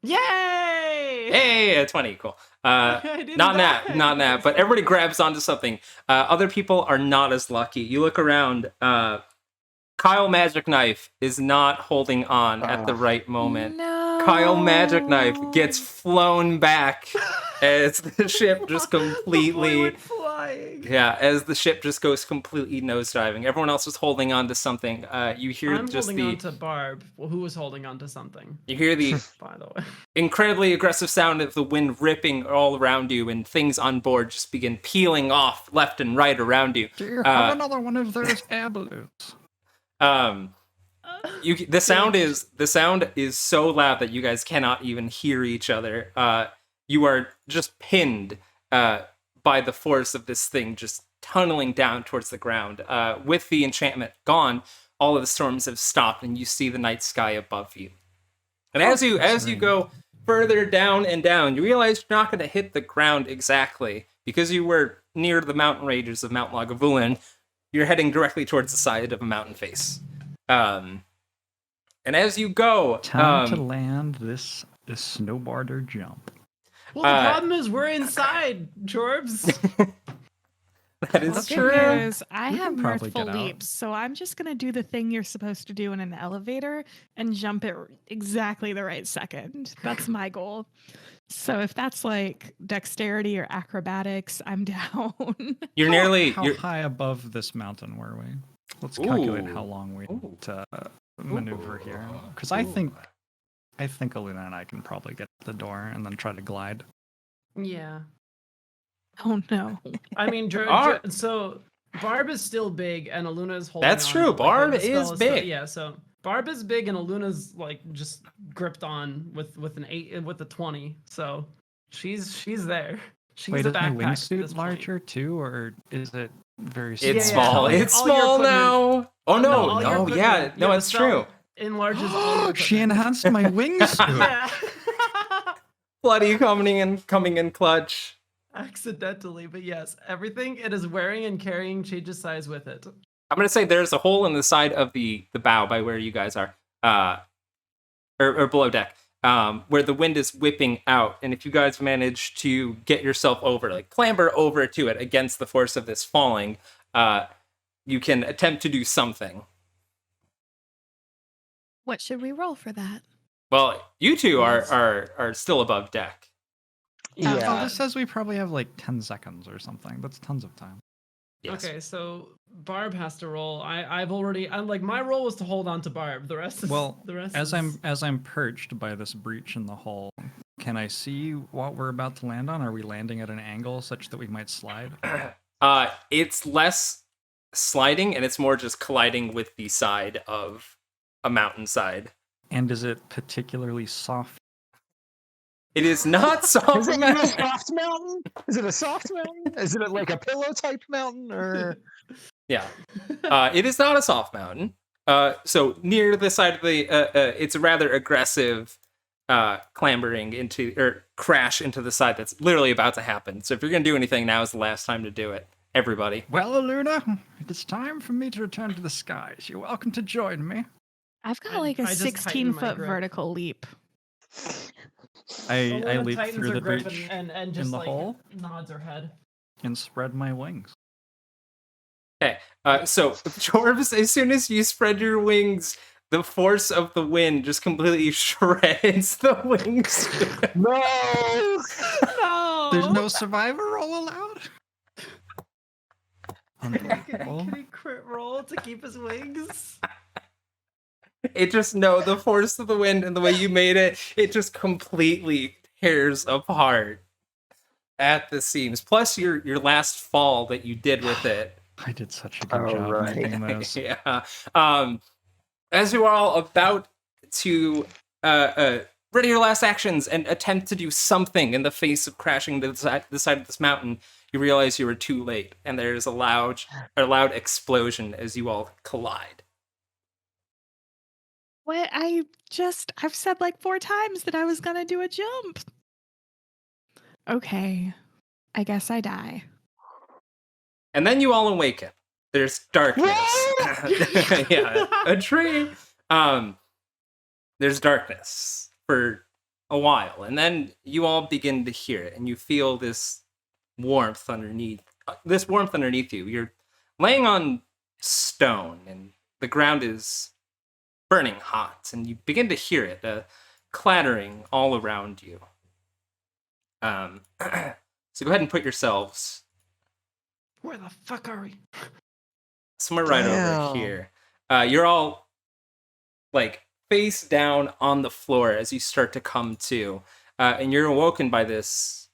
Yay! hey, a 20, cool. I didn't Not die. that, not that. But everybody grabs onto something. Other people are not as lucky. You look around. Kyle Magic Knife is not holding on at the right moment. No. Kyle Magic Knife gets flown back as the ship just My boy completely went flying. dying. Yeah, as the ship just goes completely nosediving. Everyone else is holding on to something. You hear I'm just holding the on to Barb. Well, who was holding on to something, you hear the by the way? incredibly aggressive sound of the wind ripping all around you, and things on board just begin peeling off left and right around you. Do you have another one of those air balloons? The sound is so loud that you guys cannot even hear each other. You are just pinned by the force of this thing just tunneling down towards the ground. With the enchantment gone, all of the storms have stopped, and you see the night sky above you. And as you go further down and down, you realize you're not going to hit the ground exactly because you were near the mountain ranges of Mount Lagavulin. You're heading directly towards the side of a mountain face. And as you go, Time to land this snowboarder jump. Well, the problem is we're inside, Jorbs. that is Well, true. good news, I We have can probably mirthful get out. leaps, so I'm just gonna do the thing you're supposed to do in an elevator and jump it exactly the right second. That's my goal. So if that's like dexterity or acrobatics, I'm down. You're nearly. How high above this mountain were we? Let's calculate how long we Ooh. to maneuver here. Because I think Aluna and I can probably get to the door and then try to glide. Yeah. Oh no. I mean, so Barb is still big, and Aluna's holding That's on, true, like, Barb the spell is still- big. yeah, so Barb is big, and Aluna's like just gripped on with an 8 with a 20. So she's there. She's Wait, a is my backpack at this wingsuit point. larger too, or is it very It's Yeah, yeah, small. all your- It's all your small equipment- now. Oh no! all your Oh equipment- yeah. No, the it's spell true. Enlarges all your She equipment. enhanced my wingsuit. Yeah. Bloody coming in clutch. Accidentally, but yes, everything it is wearing and carrying changes size with it. I'm gonna say there's a hole in the side of the bow by where you guys are, or below deck, where the wind is whipping out. And if you guys manage to get yourself over, like clamber over to it against the force of this falling, you can attempt to do something. What should we roll for that? Well, you two Yes. are still above deck. Yeah. Oh, Yeah. this says we probably have like 10 seconds or something. That's tons of time. Yes. Okay, so Barb has to roll. I'm like my role was to hold on to Barb. The rest is Well, the rest as is... I'm perched by this breach in the hull, can I see what we're about to land on? Are we landing at an angle such that we might slide? It's less sliding and it's more just colliding with the side of a mountainside. And is it particularly soft? It is not soft. Is it a soft mountain? Is it a soft mountain? Is it like a pillow type mountain or? Yeah. It is not a soft mountain. So near the side of the, it's a rather aggressive clambering into, or crash into the side that's literally about to happen. So if you're going to do anything, now is the last time to do it. Everybody. Well, Luna, it is time for me to return to the skies. You're welcome to join me. I've got I- like a I just tightened my 16-foot grip. vertical leap. I Aluna leap tightens through her the grip breach and just the like hole? nods her head. and spread my wings. Okay. So Jorbs, as soon as you spread your wings, the force of the wind just completely shreds the wings. No! No. There's no survivor roll allowed? Unbelievable. Can he crit roll to keep his wings? It just, no, the force of the wind and the way you made it, it just completely tears apart at the seams. Plus your last fall that you did with it. I did such a good All job right. making those. Yeah. As you are all about to ready your last actions and attempt to do something in the face of crashing to the side of this mountain, you realize you were too late, and there's a loud explosion as you all collide. What? I've said like 4 times that I was gonna do a jump. Okay. I guess I die. And then you all awaken. There's darkness. Yeah, a tree. There's darkness for a while, and then you all begin to hear it, and you feel this warmth underneath. You. You're laying on stone, and the ground is burning hot, and you begin to hear it clattering all around you. So go ahead and put yourselves Where the fuck are we? Somewhere right over Damn. here. You're all like face down on the floor as you start to come to, and you're awoken by this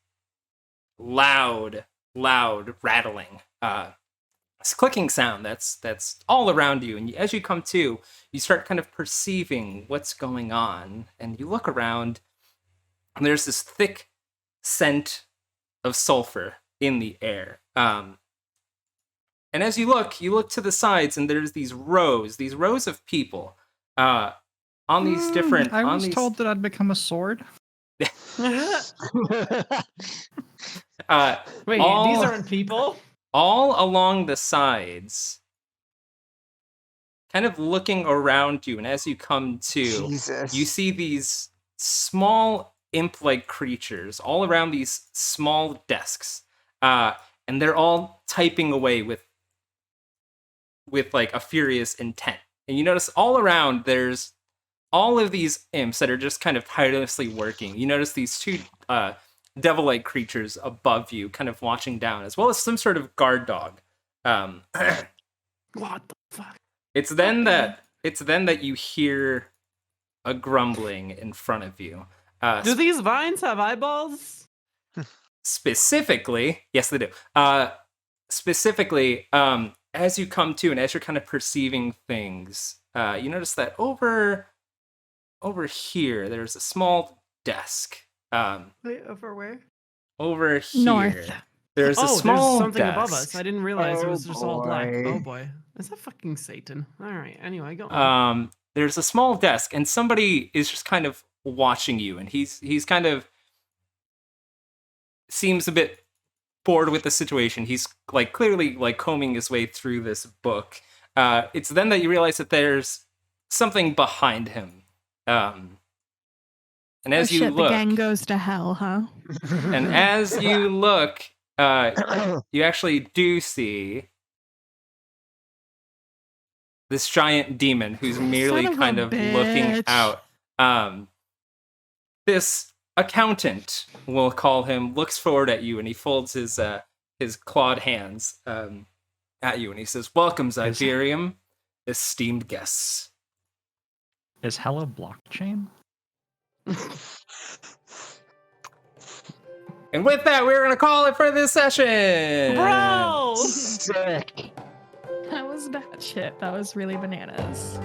loud rattling, this clicking sound that's all around you. And as you come to, you start kind of perceiving what's going on, and you look around, and there's this thick scent of sulfur in the air. And as you look to the sides, and there's these rows of people on these different. I on was these, told that I'd become a sword. Wait, all- these aren't people. all along the sides, kind of looking around you, and as you come to, Jesus. you see these small imp-like creatures all around these small desks, and they're all typing away with like a furious intent. And you notice all around there's all of these imps that are just kind of tirelessly working. You notice these two devil-like creatures above you, kind of watching down, as well as some sort of guard dog. What the fuck? It's then that you hear a grumbling in front of you. Do these vines have eyeballs? Specifically, yes, they do. Specifically, as you come to and as you're kind of perceiving things, you notice that over here there's a small desk. Wait, over where? Over here, North. there's a small there's something desk. above us. I didn't realize it was just all black. boy. Oh boy, is that fucking Satan? All right. Anyway, go on. There's a small desk, and somebody is just kind of watching you, and he's kind of seems a bit bored with the situation. He's like clearly like combing his way through this book. It's then that you realize that there's something behind him. And as you shit, look, the gang goes to hell, huh? and as you look, you actually do see this giant demon who's merely Son of a kind of looking bitch. out. This accountant, we'll call him, looks forward at you, and he folds his clawed hands at you, and he says, "Welcome, Xyperium, esteemed guests." Is hell a blockchain? And with that, we're gonna call it for this session. Bro! Sick. That was batshit. That was really bananas.